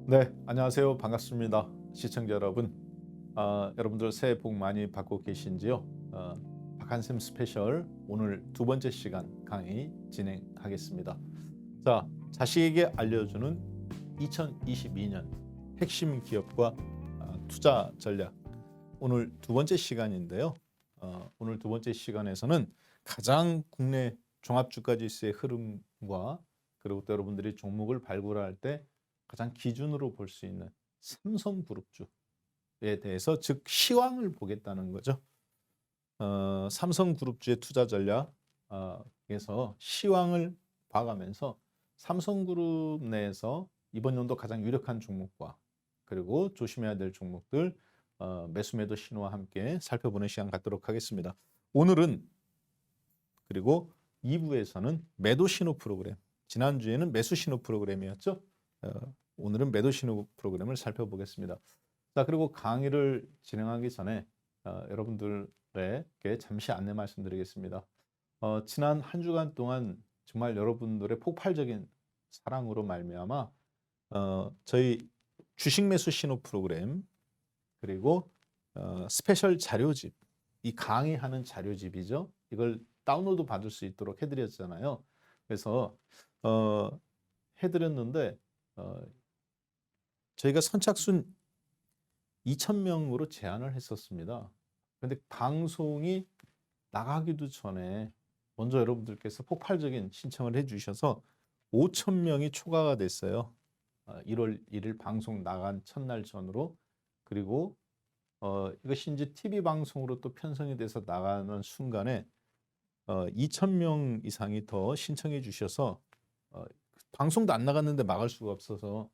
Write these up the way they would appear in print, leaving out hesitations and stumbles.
네, 안녕하세요. 반갑습니다. 시청자 여러분. 여러분들 새해 복 많이 받고 계신지요? 박한샘 스페셜 오늘 두 번째 시간 강의 진행하겠습니다. 자, 자식에게 알려주는 2022년 핵심 기업과 투자 전략. 오늘 두 번째 시간인데요. 오늘 두 번째 시간에서는 가장 국내 종합주가 지수의 흐름과 그리고 또 여러분들이 종목을 발굴할 때 가장 기준으로 볼 수 있는 삼성그룹주에 대해서 즉 시황을 보겠다는 거죠. 삼성그룹주의 투자 전략에서 시황을 봐가면서 삼성그룹 내에서 이번 연도 가장 유력한 종목과 그리고 조심해야 될 종목들 매수 매도 신호와 함께 살펴보는 시간 갖도록 하겠습니다. 오늘은 그리고 2부에서는 매도 신호 프로그램, 지난주에는 매수 신호 프로그램이었죠. 오늘은 매도 신호 프로그램을 살펴보겠습니다. 자, 그리고 강의를 진행하기 전에 여러분들에게 잠시 안내 말씀드리겠습니다. 지난 한 주간 동안 정말 여러분들의 폭발적인 사랑으로 말미암아 저희 주식 매수 신호 프로그램 그리고 스페셜 자료집, 이 강의하는 자료집이죠. 이걸 다운로드 받을 수 있도록 해드렸잖아요. 그래서 해드렸는데 저희가 선착순 2,000명으로 제한을 했었습니다. 그런데 방송이 나가기도 전에 먼저 여러분들께서 폭발적인 신청을 해주셔서 5,000명이 초과가 됐어요. 1월 1일 방송 나간 첫날 전으로. 그리고 이것이 이제 TV 방송으로 또 편성이 돼서 나가는 순간에 2,000명 이상이 더 신청해 주셔서 방송도 안 나갔는데 막을 수가 없어서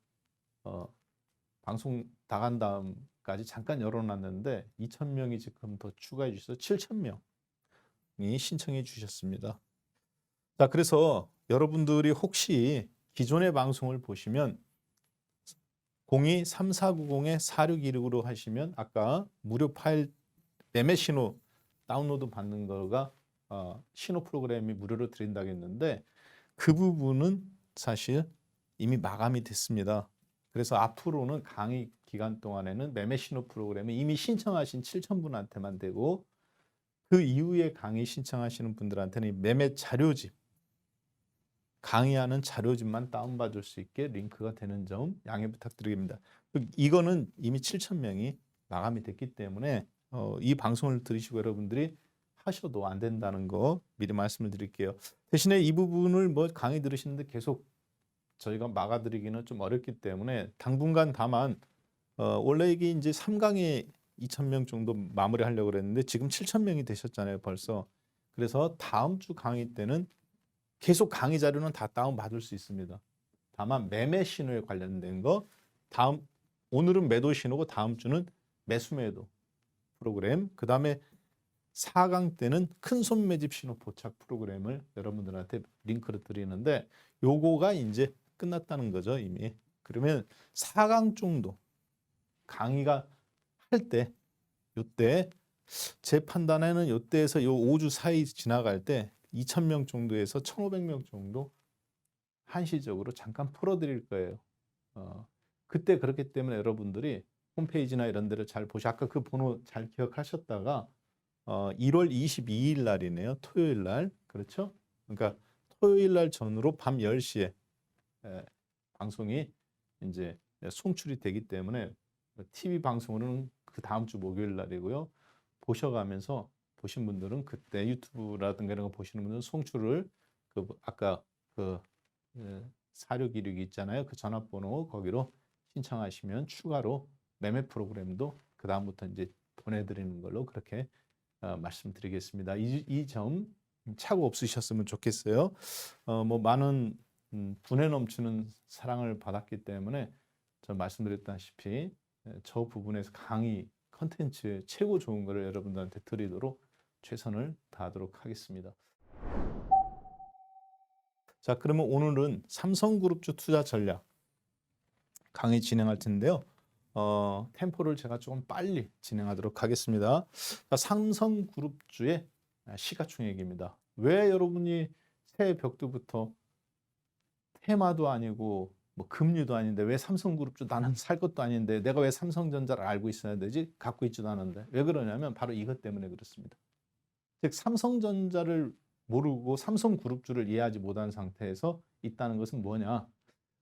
방송 나간 다음까지 잠깐 열어놨는데 2,000명이 지금 더 추가해 주셔서 7,000명이 신청해 주셨습니다. 자, 그래서 여러분들이 혹시 기존의 방송을 보시면 02-3490-4616으로 하시면 아까 무료 파일 매매 신호 다운로드 받는 거가 신호 프로그램이 무료로 드린다고 했는데 그 부분은 사실 이미 마감이 됐습니다. 그래서 앞으로는 강의 기간 동안에는 매매 신호 프로그램이 이미 신청하신 7,000분한테만 되고 그 이후에 강의 신청하시는 분들한테는 매매 자료집, 강의하는 자료집만 다운받을 수 있게 링크가 되는 점 양해 부탁드립니다. 이거는 이미 7,000명이 마감이 됐기 때문에 이 방송을 들으시고 여러분들이 하셔도 안 된다는 거 미리 말씀을 드릴게요. 대신에 이 부분을 뭐 강의 들으시는데 계속 저희가 막아드리기는 좀 어렵기 때문에 당분간 다만 원래 이게 이제 3강에 2,000명 정도 마무리하려고 그랬는데 지금 7,000명이 되셨잖아요, 벌써. 그래서 다음 주 강의 때는 계속 강의 자료는 다 다운받을 수 있습니다. 다만 매매 신호에 관련된 거 오늘은 매도 신호고 다음 주는 매수 매도 프로그램, 그다음에 4강 때는 큰손 매집 신호 포착 프로그램을 여러분들한테 링크를 드리는데 요거가 이제 끝났다는 거죠, 이미. 그러면 4강 정도 강의가 할 때 요때 제 판단에는 요때에서 요 5주 사이 지나갈 때 2,000명 정도에서 1,500명 정도 한시적으로 잠깐 풀어드릴 거예요. 그때 그렇기 때문에 여러분들이 홈페이지나 이런 데를 잘 보시 아까 그 번호 잘 기억하셨다가 1월 22일 날이네요. 토요일 날. 그렇죠? 그러니까 토요일 날 전후로 밤 10시에 방송이 이제 송출이 되기 때문에 TV 방송으로는 그 다음 주 목요일 날이고요. 보셔가면서 보신 분들은 그때 유튜브라든가 이런 거 보시는 분들은 송출을 아까 그 4616 있잖아요. 그 전화번호 거기로 신청하시면 추가로 매매 프로그램도 그 다음부터 이제 보내드리는 걸로 그렇게 말씀드리겠습니다. 이 점 착오 없으셨으면 좋겠어요. 뭐 많은 분에 넘치는 사랑을 받았기 때문에 저 말씀드렸다시피 저 부분에서 강의 컨텐츠 최고 좋은 거를 여러분들한테 드리도록 최선을 다하도록 하겠습니다. 자, 그러면 오늘은 삼성그룹주 투자 전략 강의 진행할 텐데요. 템포를 제가 조금 빨리 진행하도록 하겠습니다. 자, 삼성그룹주의 시가총액입니다. 왜 여러분이 새해 벽두부터 테마도 아니고 뭐 금류도 아닌데 왜 삼성그룹주 나는 살 것도 아닌데 내가 왜 삼성전자를 알고 있어야 되지? 갖고 있지도 않은데. 왜 그러냐면 바로 이것 때문에 그렇습니다. 즉 삼성전자를 모르고 삼성그룹주를 이해하지 못한 상태에서 있다는 것은 뭐냐?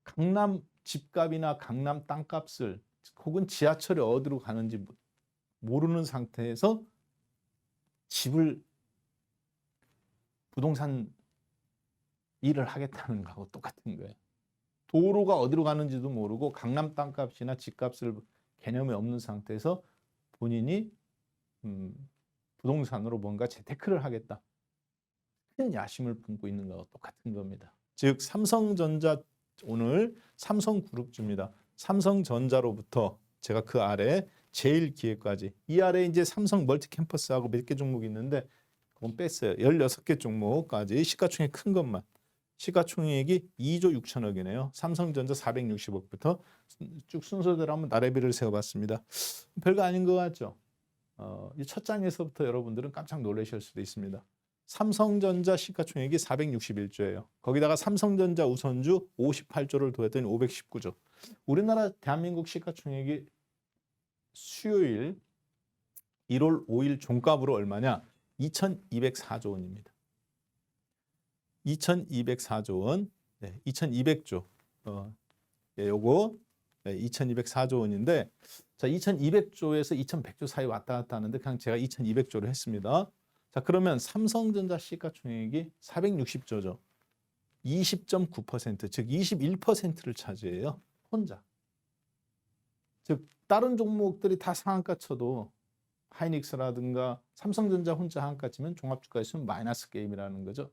강남 집값이나 강남 땅값을 혹은 지하철이 어디로 가는지 모르는 상태에서 집을 부동산 일을 하겠다는 거하고 똑같은 거예요. 도로가 어디로 가는지도 모르고 강남 땅값이나 집값을 개념이 없는 상태에서 본인이 부동산으로 뭔가 재테크를 하겠다. 큰 야심을 품고 있는 거하고 똑같은 겁니다. 즉 삼성전자 오늘 삼성그룹주입니다. 삼성전자로부터 제가 그 아래 제일기획까지 이 아래 이제 삼성 멀티캠퍼스하고 몇 개 종목이 있는데 그건 뺐어요. 16개 종목까지 시가총액 큰 것만. 시가총액이 2조 6천억이네요. 삼성전자 460억부터 쭉 순서대로 한번 나래비를 세워봤습니다. 별거 아닌 것 같죠? 이 첫 장에서부터 여러분들은 깜짝 놀라실 수도 있습니다. 삼성전자 시가총액이 461조예요. 거기다가 삼성전자 우선주 58조를 더했더니 519조. 우리나라 대한민국 시가총액이 수요일 1월 5일 종가로 얼마냐? 2,204조 원입니다. 2,204조 원, 네, 2,200조. 요거 2,204조 원인데, 자 2,200조에서 2,100조 사이 왔다 갔다 하는데 그냥 제가 2,200조를 했습니다. 자 그러면 삼성전자 시가총액이 460조죠. 20.9%, 즉 21%를 차지해요. 혼자. 즉 다른 종목들이 다 상한가 쳐도 하이닉스라든가 삼성전자 혼자 상한가 치면 종합주가에서는 마이너스 게임이라는 거죠.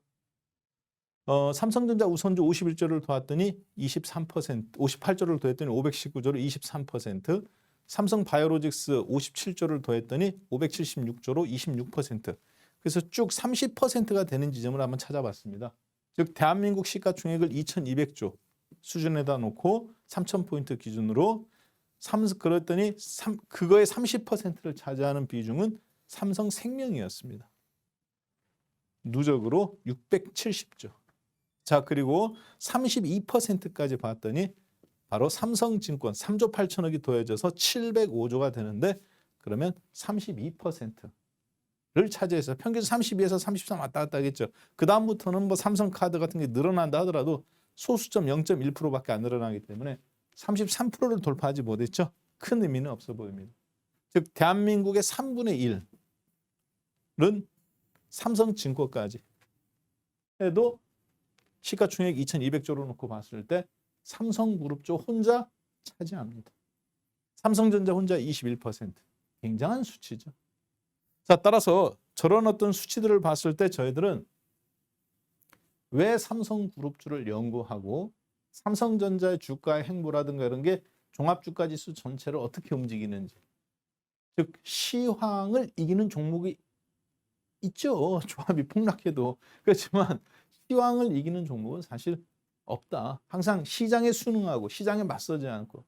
삼성전자 우선주 51조를 더했더니 23%, 58조를 더했더니 519조로 23%, 삼성바이오로직스 57조를 더했더니 576조로 26%. 그래서 쭉 30%가 되는 지점을 한번 찾아봤습니다. 즉 대한민국 시가총액을 2,200조 수준에다 놓고 3,000포인트 기준으로 그랬더니 그거의 30%를 차지하는 비중은 삼성생명이었습니다. 누적으로 670조. 자 그리고 32%까지 봤더니 바로 삼성증권 3조 8천억이 더해져서 705조가 되는데 그러면 32%를 차지해서 평균 32에서 33 왔다 갔다 하겠죠. 그 다음부터는 뭐 삼성카드 같은 게 늘어난다 하더라도 소수점 0.1%밖에 안 늘어나기 때문에 33%를 돌파하지 못했죠. 큰 의미는 없어 보입니다. 즉 대한민국의 3분의 1은 삼성증권까지 해도 시가총액 2,200조로 놓고 봤을 때 삼성그룹주 혼자 차지합니다. 삼성전자 혼자 21%. 굉장한 수치죠. 자, 따라서 저런 어떤 수치들을 봤을 때 저희들은 왜 삼성그룹주를 연구하고 삼성전자의 주가의 행보라든가 이런 게 종합주가지수 전체를 어떻게 움직이는지. 즉 시황을 이기는 종목이 있죠. 조합이 폭락해도. 그렇지만 시황을 이기는 종목은 사실 없다. 항상 시장에 순응하고 시장에 맞서지 않고.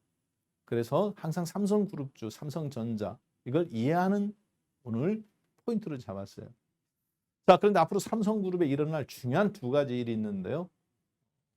그래서 항상 삼성그룹주, 삼성전자 이걸 이해하는 오늘 포인트를 잡았어요. 자, 그런데 앞으로 삼성그룹에 일어날 중요한 두 가지 일이 있는데요.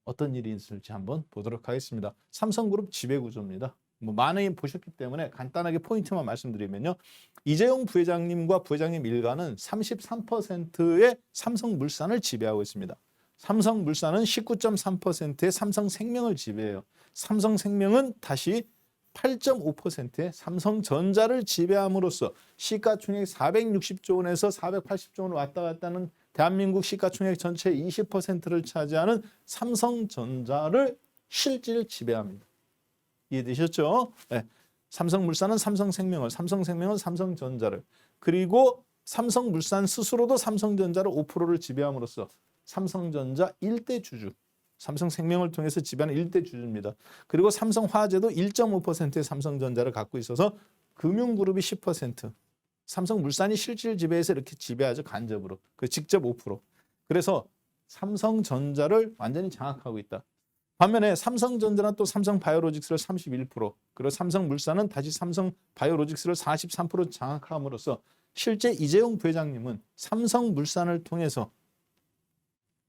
어떤 일이 있을지 한번 보도록 하겠습니다. 삼성그룹 지배구조입니다. 뭐 많이 보셨기 때문에 간단하게 포인트만 말씀드리면요. 이재용 부회장님과 부회장님 일가는 33%의 삼성물산을 지배하고 있습니다. 삼성물산은 19.3%의 삼성생명을 지배해요. 삼성생명은 다시 8.5%의 삼성전자를 지배함으로써 시가총액 460조 원에서 480조 원 왔다 갔다 하는 대한민국 시가총액 전체의 20%를 차지하는 삼성전자를 실질 지배합니다. 이해되셨죠? 네. 삼성물산은 삼성생명을, 삼성생명은 삼성전자를, 그리고 삼성물산 스스로도 삼성전자를 5%를 지배함으로써 삼성전자 1대 주주, 삼성생명을 통해서 지배하는 1대 주주입니다. 그리고 삼성화재도 1.5%의 삼성전자를 갖고 있어서 금융그룹이 10%, 삼성물산이 실질 지배해서 이렇게 지배하죠. 간접으로. 그 직접 5%. 그래서 삼성전자를 완전히 장악하고 있다. 반면에 삼성전자는 또 삼성바이오로직스를 31%, 그리고 삼성물산은 다시 삼성바이오로직스를 43% 장악함으로써 실제 이재용 부회장님은 삼성물산을 통해서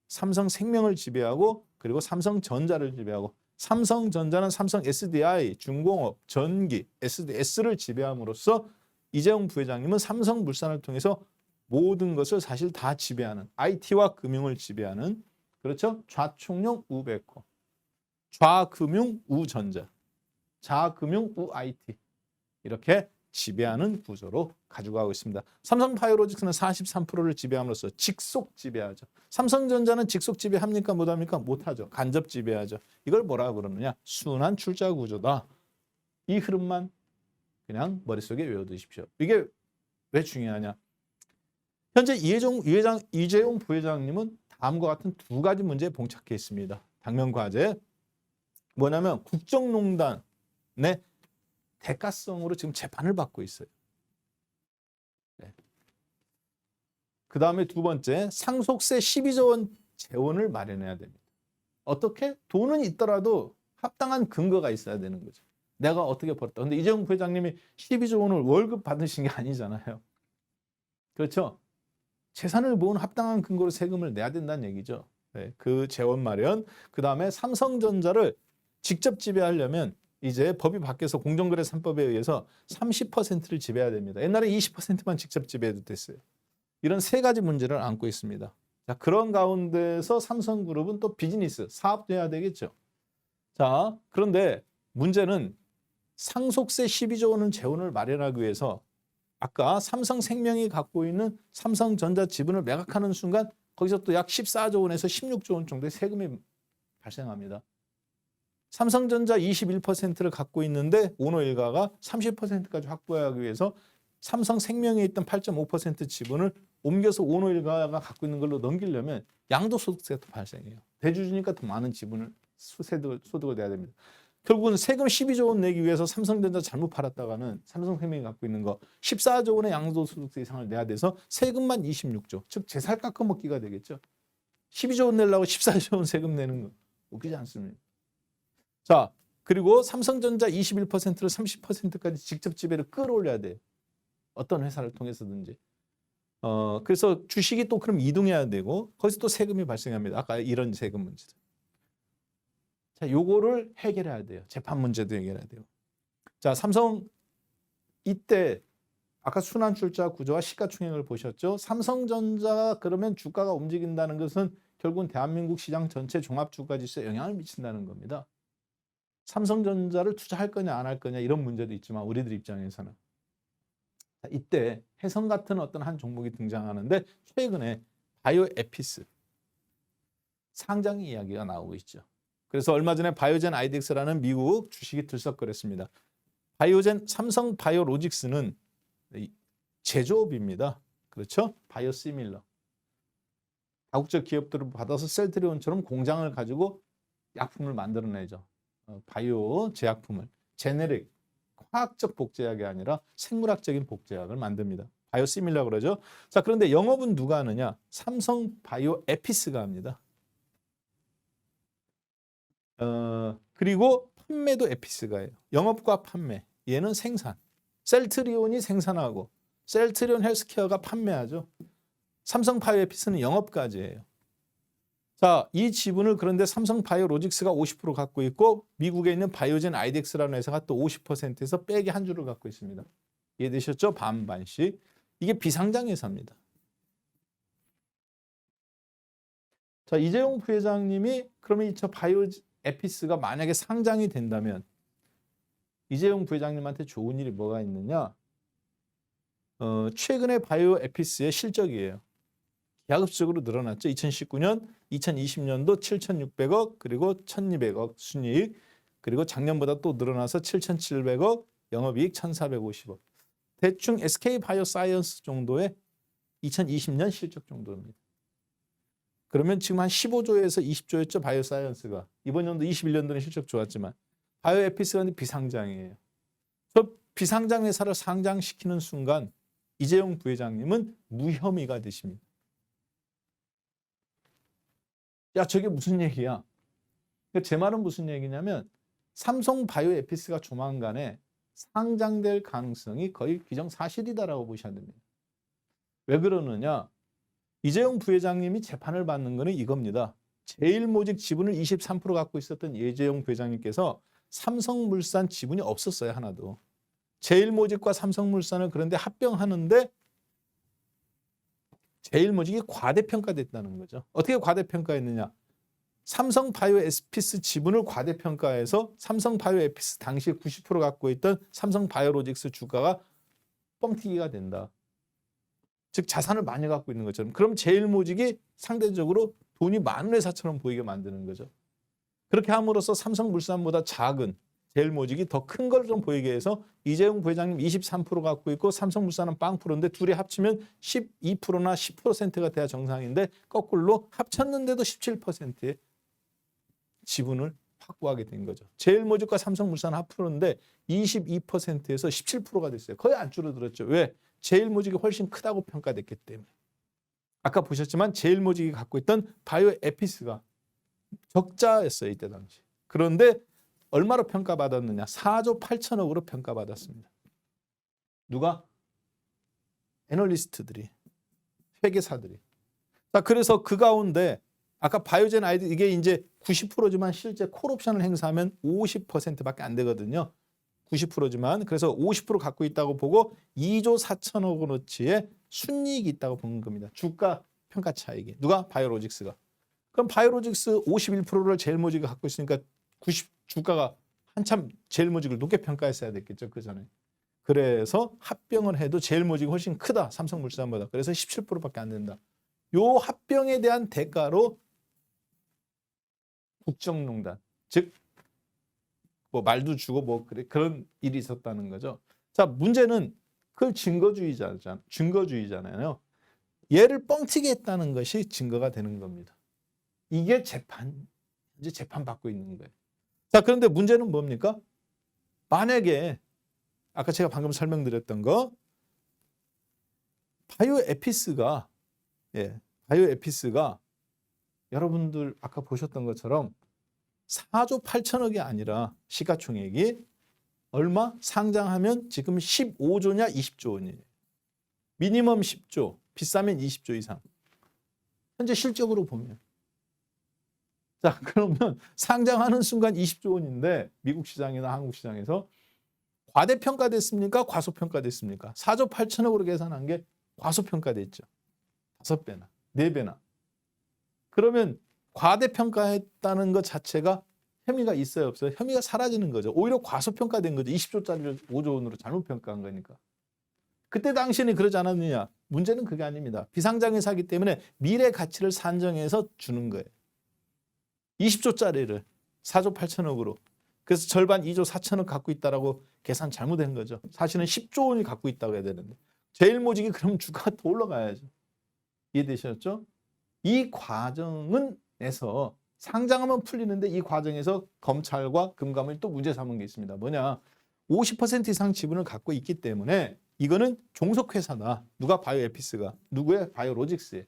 삼성생명을 지배하고 그리고 삼성전자를 지배하고 삼성전자는 삼성 SDI, 중공업, 전기, SDS를 지배함으로써 이재용 부회장님은 삼성물산을 통해서 모든 것을 사실 다 지배하는 IT와 금융을 지배하는 그렇죠? 좌총령 우베코, 좌금융 우전자, 좌금융 우IT 이렇게 지배하는 구조로 가지고 가고 있습니다. 삼성바이오로직스는 43%를 지배함으로써 직속 지배하죠. 삼성전자는 직속 지배합니까? 못합니까? 못하죠. 간접 지배하죠. 이걸 뭐라고 그러느냐? 순환 출자 구조다. 이 흐름만 그냥 머릿속에 외워두십시오. 이게 왜 중요하냐? 현재 이재용 부회장님은 다음과 같은 두 가지 문제에 봉착해 있습니다. 당면 과제 뭐냐면 국정농단의 대가성으로 지금 재판을 받고 있어요. 네. 그 다음에 두 번째, 상속세 12조 원 재원을 마련해야 됩니다. 어떻게? 돈은 있더라도 합당한 근거가 있어야 되는 거죠. 내가 어떻게 벌었다. 근데 이재용 부회장님이 12조 원을 월급 받으신 게 아니잖아요. 그렇죠? 재산을 모은 합당한 근거로 세금을 내야 된다는 얘기죠. 네, 그 재원 마련. 그 다음에 삼성전자를 직접 지배하려면 이제 법이 바뀌어서 공정거래 3법에 의해서 30%를 지배해야 됩니다. 옛날에 20%만 직접 지배해도 됐어요. 이런 세 가지 문제를 안고 있습니다. 자, 그런 가운데서 삼성그룹은 또 비즈니스, 사업도 해야 되겠죠. 자, 그런데 문제는 상속세 12조 원은 재원을 마련하기 위해서 아까 삼성생명이 갖고 있는 삼성전자 지분을 매각하는 순간 거기서 또 약 14조 원에서 16조 원 정도의 세금이 발생합니다. 삼성전자 21%를 갖고 있는데 오너 일가가 30%까지 확보하기 위해서 삼성생명에 있던 8.5% 지분을 옮겨서 오너 일가가 갖고 있는 걸로 넘기려면 양도소득세가 또 발생해요. 대주주니까 더 많은 지분을 소득을 내야 됩니다. 결국은 세금 12조 원 내기 위해서 삼성전자 잘못 팔았다가는 삼성생명이 갖고 있는 거 14조 원의 양도소득세 이상을 내야 돼서 세금만 26조, 즉 제살 깎아먹기가 되겠죠. 12조 원 내려고 14조 원 세금 내는 거 웃기지 않습니다. 자, 그리고 삼성전자 21%를 30%까지 직접 지배를 끌어올려야 돼요. 어떤 회사를 통해서든지. 그래서 주식이 또 그럼 이동해야 되고 거기서 또 세금이 발생합니다. 아까 이런 세금 문제들. 자, 요거를 해결해야 돼요. 재판 문제도 해결해야 돼요. 자, 삼성 이때 아까 순환출자 구조와 시가총액을 보셨죠? 삼성전자 그러면 주가가 움직인다는 것은 결국은 대한민국 시장 전체 종합주가지수에 영향을 미친다는 겁니다. 삼성전자를 투자할 거냐 안 할 거냐 이런 문제도 있지만 우리들 입장에서는 자, 이때 해성 같은 어떤 한 종목이 등장하는데 최근에 바이오에피스 상장 이야기가 나오고 있죠. 그래서 얼마 전에 바이오젠 아이덱스라는 미국 주식이 들썩거렸습니다. 삼성 바이오로직스는 제조업입니다. 그렇죠? 바이오시밀러. 다국적 기업들을 받아서 셀트리온처럼 공장을 가지고 약품을 만들어내죠. 바이오 제약품을. 제네릭, 화학적 복제약이 아니라 생물학적인 복제약을 만듭니다. 바이오시밀러 그러죠. 자, 그런데 영업은 누가 하느냐? 삼성 바이오에피스가 합니다. 그리고 판매도 에피스가 해요. 영업과 판매. 얘는 생산. 셀트리온이 생산하고 셀트리온 헬스케어가 판매하죠. 삼성 바이오에피스는 영업까지 해요. 자, 이 지분을 그런데 삼성 바이오로직스가 50% 갖고 있고 미국에 있는 바이오젠 아이덱스라는 회사가 또 50%에서 빼기 한 주를 갖고 있습니다. 이해되셨죠? 반반씩. 이게 비상장 회사입니다. 자, 이재용 부회장님이 그러면 저 바이오에피스가 만약에 상장이 된다면 이재용 부회장님한테 좋은 일이 뭐가 있느냐? 최근에 바이오에피스의 실적이에요. 가급적으로 늘어났죠. 2019년, 2020년도 7,600억 그리고 1,200억 순이익 그리고 작년보다 또 늘어나서 7,700억 영업이익 1,450억. 대충 SK 바이오사이언스 정도의 2020년 실적 정도입니다. 그러면 지금 한 15조에서 20조였죠. 바이오사이언스가. 이번 연도 21년도는 실적 좋았지만 바이오에피스가 비상장이에요. 저 비상장 회사를 상장시키는 순간 이재용 부회장님은 무혐의가 되십니다. 야, 저게 무슨 얘기야? 제 말은 무슨 얘기냐면 삼성 바이오에피스가 조만간에 상장될 가능성이 거의 기정사실이다라고 보셔야 됩니다. 왜 그러느냐? 이재용 부회장님이 재판을 받는 거는 이겁니다. 제일모직 지분을 23% 갖고 있었던 이재용 부회장님께서 삼성물산 지분이 없었어요. 하나도. 제일모직과 삼성물산을 그런데 합병하는데 제일모직이 과대평가됐다는 거죠. 어떻게 과대평가했느냐. 삼성바이오에피스 지분을 과대평가해서 삼성바이오에피스 당시에 90% 갖고 있던 삼성바이오로직스 주가가 뻥튀기가 된다. 즉 자산을 많이 갖고 있는 것처럼. 그럼 제일모직이 상대적으로 돈이 많은 회사처럼 보이게 만드는 거죠. 그렇게 함으로써 삼성물산보다 작은 제일모직이 더 큰 걸 좀 보이게 해서 이재용 부회장님 23% 갖고 있고 삼성물산은 0%인데 둘이 합치면 12%나 10%가 돼야 정상인데 거꾸로 합쳤는데도 17%의 지분을 확보하게 된 거죠. 제일모직과 삼성물산 합프로인데 22%에서 17%가 됐어요. 거의 안 줄어들었죠. 왜? 제일모직이 훨씬 크다고 평가됐기 때문에. 아까 보셨지만 제일모직이 갖고 있던 바이오에피스가 적자였어요. 이때 당시. 그런데 얼마로 평가받았느냐. 4조 8천억으로 평가받았습니다. 누가? 애널리스트들이. 회계사들이. 자, 그래서 그 가운데 아까 바이오젠 아이드 이게 이제 90%지만 실제 콜옵션을 행사하면 50%밖에 안 되거든요. 90%지만 그래서 50% 갖고 있다고 보고 2조 4천억 원어치의 순이익이 있다고 보는 겁니다. 주가 평가 차익이. 누가? 바이오로직스가. 그럼 바이오로직스 51%를 제일모직이 갖고 있으니까 주가가 한참 제일모직을 높게 평가했어야 됐겠죠. 그 전에. 그래서 합병을 해도 제일모직이 훨씬 크다. 삼성물산보다. 그래서 17%밖에 안 된다. 요 합병에 대한 대가로 국정농단, 즉 뭐 말도 주고 뭐 그런 일이 있었다는 거죠. 자, 문제는 그걸 증거주의잖아요. 얘를 뻥튀기 했다는 것이 증거가 되는 겁니다. 이게 이제 재판 받고 있는 거예요. 자, 그런데 문제는 뭡니까? 만약에 아까 제가 방금 설명드렸던 거 바이오에피스가 여러분들 아까 보셨던 것처럼 4조 8천억이 아니라 시가총액이 얼마? 상장하면 지금 15조냐 20조 원이에요. 미니멈 10조, 비싸면 20조 이상. 현재 실적으로 보면. 자, 그러면 상장하는 순간 20조 원인데 미국 시장이나 한국 시장에서 과대평가됐습니까? 과소평가됐습니까? 4조 8천억으로 계산한 게 과소평가됐죠. 5배나, 4배나. 그러면 과대평가했다는 것 자체가 혐의가 있어요, 없어요? 혐의가 사라지는 거죠. 오히려 과소평가된 거죠. 20조짜리를 5조 원으로 잘못 평가한 거니까. 그때 당시에는 그러지 않았느냐? 문제는 그게 아닙니다. 비상장회사이기 때문에 미래 가치를 산정해서 주는 거예요. 20조짜리를 4조 8천억으로. 그래서 절반 2조 4천억 갖고 있다라고 계산 잘못한 거죠. 사실은 10조 원이 갖고 있다고 해야 되는데. 제일모직이 그럼 주가가 더 올라가야죠. 이해되셨죠? 이 과정에서 상장하면 풀리는데 이 과정에서 검찰과 금감원이 또 문제 삼은 게 있습니다. 뭐냐? 50% 이상 지분을 갖고 있기 때문에 이거는 종속회사다. 누가? 바이오에피스가. 누구의? 바이오로직스에.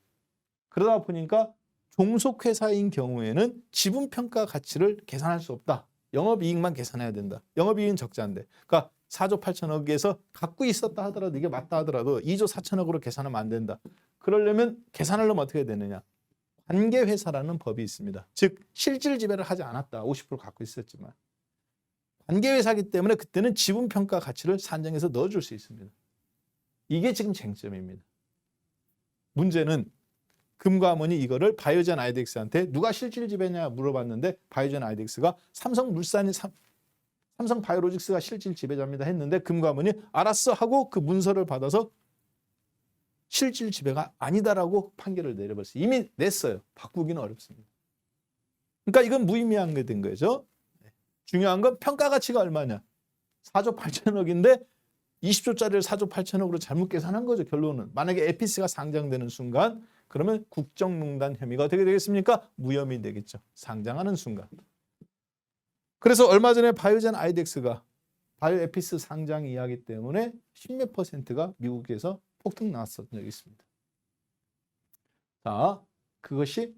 그러다 보니까 종속회사인 경우에는 지분평가 가치를 계산할 수 없다. 영업이익만 계산해야 된다. 영업이익은 적자인데. 그러니까 4조 8천억에서 갖고 있었다 하더라도 이게 맞다 하더라도 2조 4천억으로 계산하면 안 된다. 그러려면 계산하려면 어떻게 되느냐. 관계회사라는 법이 있습니다. 즉 실질 지배를 하지 않았다. 50% 갖고 있었지만. 관계회사이기 때문에 그때는 지분평가 가치를 산정해서 넣어줄 수 있습니다. 이게 지금 쟁점입니다. 문제는 금감원이 이거를 바이오젠 아이덱스한테 누가 실질 지배냐 물어봤는데 바이오젠 아이덱스가 삼성물산이 삼성바이오로직스가 실질 지배자입니다 했는데 금감원이 알았어 하고 그 문서를 받아서 실질 지배가 아니다라고 판결을 내려버렸어요. 이미 냈어요. 바꾸기는 어렵습니다. 그러니까 이건 무의미한 게 된 거죠. 중요한 건 평가 가치가 얼마냐. 4조 8천억인데 20조짜리를 4조 8천억으로 잘못 계산한 거죠. 결론은. 만약에 에피스가 상장되는 순간 그러면 국정농단 혐의가 어떻게 되겠습니까? 무혐의 되겠죠. 상장하는 순간. 그래서 얼마 전에 바이오젠 아이덱스가 바이오에피스 상장 이야기 때문에 10몇 %가 미국에서 폭등 나왔던 적이 있습니다. 자, 그것이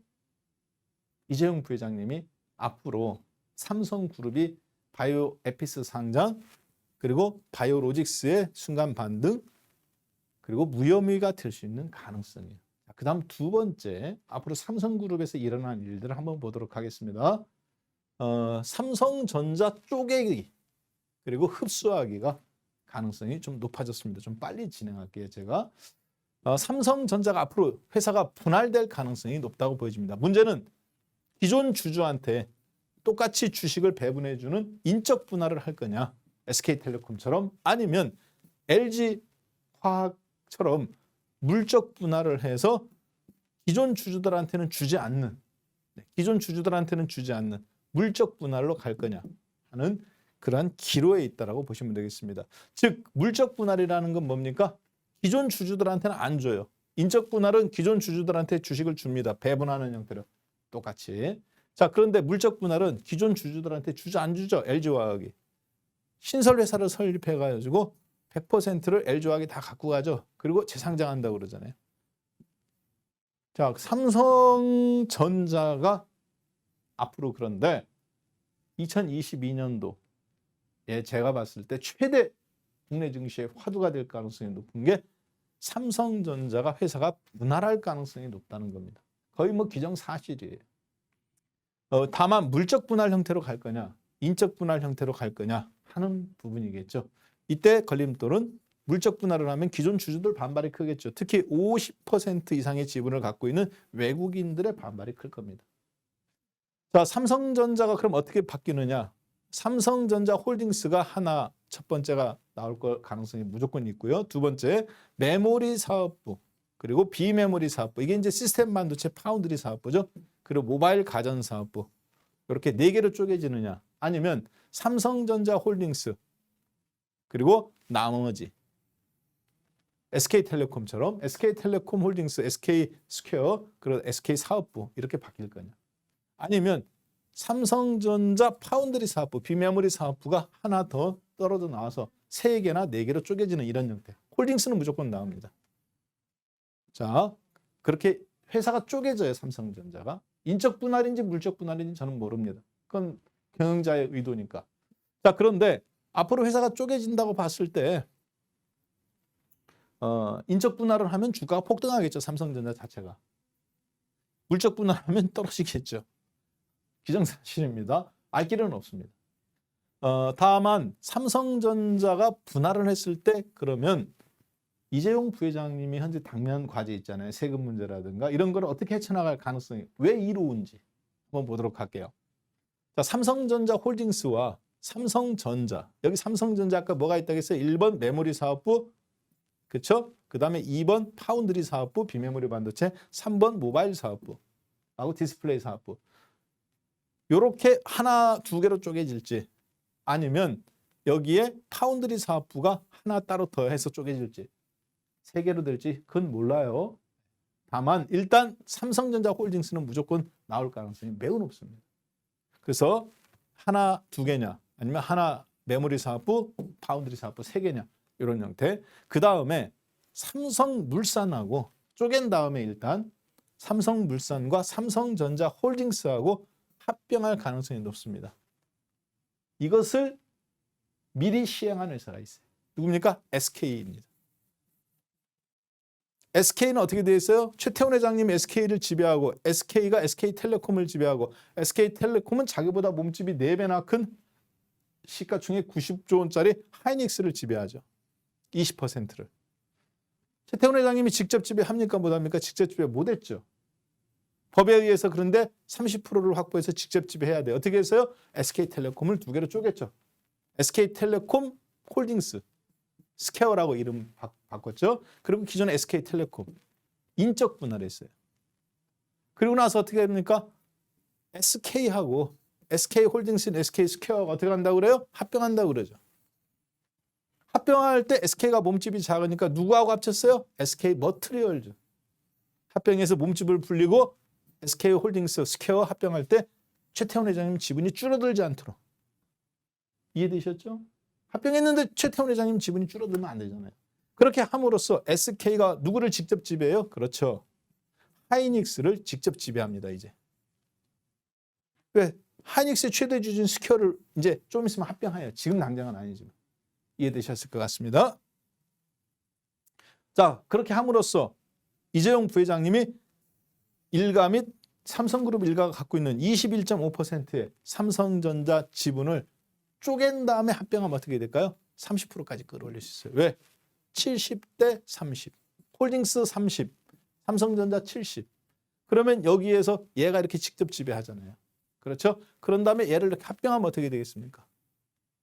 이재용 부회장님이 앞으로 삼성그룹이 바이오에피스 상장 그리고 바이오로직스의 순간 반등 그리고 무혐의가 될 수 있는 가능성이에요. 그다음 두 번째, 앞으로 삼성그룹에서 일어난 일들을 한번 보도록 하겠습니다. 삼성전자 쪼개기 그리고 흡수하기가 가능성이 좀 높아졌습니다. 좀 빨리 진행할게요, 제가. 삼성전자가 앞으로 회사가 분할될 가능성이 높다고 보여집니다. 문제는 기존 주주한테 똑같이 주식을 배분해주는 인적 분할을 할 거냐, SK텔레콤처럼, 아니면 LG화학처럼 물적 분할을 해서 기존 주주들한테는 주지 않는, 물적 분할로 갈 거냐 하는 그러한 기로에 있다라고 보시면 되겠습니다. 즉 물적 분할이라는 건 뭡니까? 기존 주주들한테는 안 줘요. 인적 분할은 기존 주주들한테 주식을 줍니다. 배분하는 형태로 똑같이. 자, 그런데 물적 분할은 기존 주주들한테 주죠, 안 주죠? LG화학이 신설 회사를 설립해 가지고 100%를 LG화학이 다 갖고 가죠. 그리고 재상장한다고 그러잖아요. 자, 삼성전자가 앞으로 그런데 2022년도에 제가 봤을 때 최대 국내 증시의 화두가 될 가능성이 높은 게 삼성전자가 회사가 분할할 가능성이 높다는 겁니다. 거의 뭐 기정사실이에요. 다만 물적 분할 형태로 갈 거냐, 인적 분할 형태로 갈 거냐 하는 부분이겠죠. 이때 걸림돌은 물적 분할을 하면 기존 주주들 반발이 크겠죠. 특히 50% 이상의 지분을 갖고 있는 외국인들의 반발이 클 겁니다. 자, 삼성전자가 그럼 어떻게 바뀌느냐? 삼성전자 홀딩스가 하나, 첫 번째가 나올 가능성이 무조건 있고요. 두 번째, 메모리 사업부, 그리고 비메모리 사업부. 이게 이제 시스템 반도체 파운드리 사업부죠. 그리고 모바일 가전 사업부. 이렇게 네 개로 쪼개지느냐? 아니면 삼성전자 홀딩스, 그리고 나머지 SK텔레콤처럼 SK텔레콤 홀딩스, SK스퀘어, 그리고 SK사업부 이렇게 바뀔 거냐? 아니면 삼성전자 파운드리 사업부, 비메모리 사업부가 하나 더 떨어져 나와서 세 개나 네 개로 쪼개지는 이런 형태. 홀딩스는 무조건 나옵니다. 자, 그렇게 회사가 쪼개져요, 삼성전자가. 인적 분할인지 물적 분할인지 저는 모릅니다. 그건 경영자의 의도니까. 자, 그런데 앞으로 회사가 쪼개진다고 봤을 때 인적 분할을 하면 주가가 폭등하겠죠, 삼성전자 자체가. 물적 분할하면 떨어지겠죠. 기정사실입니다. 알 길은 없습니다. 다만 삼성전자가 분할을 했을 때 그러면 이재용 부회장님이 현재 당면 과제 있잖아요. 세금 문제라든가 이런 걸 어떻게 헤쳐나갈 가능성이 왜 이로운지 한번 보도록 할게요. 자, 삼성전자 홀딩스와 삼성전자, 여기 삼성전자 아까 뭐가 있다고 했어요? 1번 메모리 사업부, 그렇죠? 그 다음에 2번 파운드리 사업부, 비메모리 반도체, 3번 모바일 사업부 하고 디스플레이 사업부. 요렇게 하나, 두 개로 쪼개질지, 아니면 여기에 파운드리 사업부가 하나 따로 더해서 쪼개질지, 세 개로 될지 그건 몰라요. 다만 일단 삼성전자 홀딩스는 무조건 나올 가능성이 매우 높습니다. 그래서 하나, 두 개냐, 아니면 하나 메모리 사업부, 파운드리 사업부 세 개냐, 이런 형태. 그 다음에 삼성물산하고 쪼갠 다음에 일단 삼성물산과 삼성전자 홀딩스하고 합병할 가능성이 높습니다. 이것을 미리 시행한 회사가 있어요. 누굽니까? SK입니다. SK는 어떻게 되어 있어요? 최태원 회장님이 SK를 지배하고 SK가 SK텔레콤을 지배하고 SK텔레콤은 자기보다 몸집이 4배나 큰 시가총액 90조 원짜리 하이닉스를 지배하죠. 20%를. 최태원 회장님이 직접 지배합니까? 못합니까? 직접 지배 못했죠. 법에 의해서 그런데 30%를 확보해서 직접 지배해야 돼요. 어떻게 해서요? SK텔레콤을 두 개로 쪼갰죠. SK텔레콤 홀딩스, 스퀘어라고 이름 바꿨죠. 그리고 기존의 SK텔레콤 인적 분할을 했어요. 그리고 나서 어떻게 됩니까? SK하고 SK홀딩스는 SK스퀘어가 어떻게 한다고 그래요? 합병한다고 그러죠. 합병할 때 SK가 몸집이 작으니까 누구하고 합쳤어요? SK머트리얼즈. 합병해서 몸집을 불리고 SK홀딩스, 스퀘어 합병할 때 최태원 회장님 지분이 줄어들지 않도록. 이해되셨죠? 합병했는데 최태원 회장님 지분이 줄어들면 안 되잖아요. 그렇게 함으로써 SK가 누구를 직접 지배해요? 그렇죠. 하이닉스를 직접 지배합니다, 이제. 왜? 하이닉스의 최대 주주인 스퀘어를 이제 좀 있으면 합병해요. 지금 당장은 아니지만. 이해되셨을 것 같습니다. 자, 그렇게 함으로써 이재용 부회장님이 일가 및 삼성그룹 일가가 갖고 있는 21.5%의 삼성전자 지분을 쪼갠 다음에 합병하면 어떻게 될까요? 30%까지 끌어올릴 수 있어요. 왜? 70대 30, 홀딩스 30, 삼성전자 70. 그러면 여기에서 얘가 이렇게 직접 지배하잖아요. 그렇죠? 그런 다음에 얘를 이렇게 합병하면 어떻게 되겠습니까?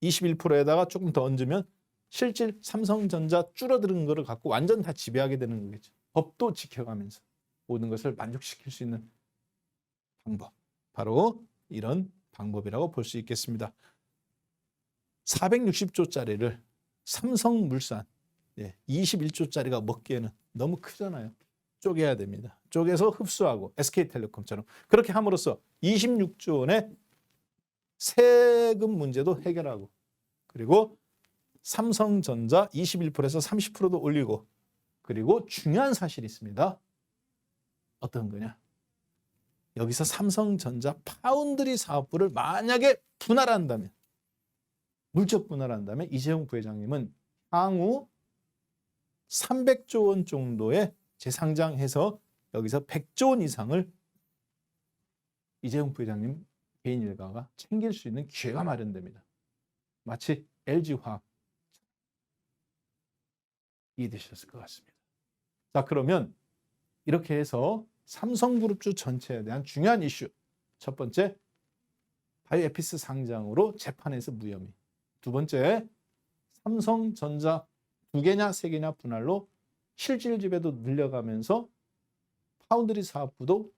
21%에다가 조금 더 얹으면 실질 삼성전자 줄어드는 거를 갖고 완전 다 지배하게 되는 거겠죠. 법도 지켜가면서 모든 것을 만족시킬 수 있는 방법. 바로 이런 방법이라고 볼 수 있겠습니다. 460조짜리를 삼성물산 21조짜리가 먹기에는 너무 크잖아요. 쪼개야 됩니다. 쪼개서 흡수하고 SK텔레콤처럼 그렇게 함으로써 26조 원의 세금 문제도 해결하고 그리고 삼성전자 21%에서 30%도 올리고 그리고 중요한 사실이 있습니다. 어떤 거냐? 여기서 삼성전자 파운드리 사업부를 만약에 분할한다면 물적 분할한다면 이재용 부회장님은 향후 300조 원 정도의 재상장해서 여기서 100조 원 이상을 이재용 부회장님 개인 일가가 챙길 수 있는 기회가 마련됩니다. 마치 LG화학 이해되셨을 것 같습니다. 자, 그러면 이렇게 해서 삼성그룹주 전체에 대한 중요한 이슈. 첫 번째, 바이오에피스 상장으로 재판에서 무혐의. 두 번째, 삼성전자 2개냐 3개냐 분할로 실질 지배도 늘려가면서 파운드리 사업부도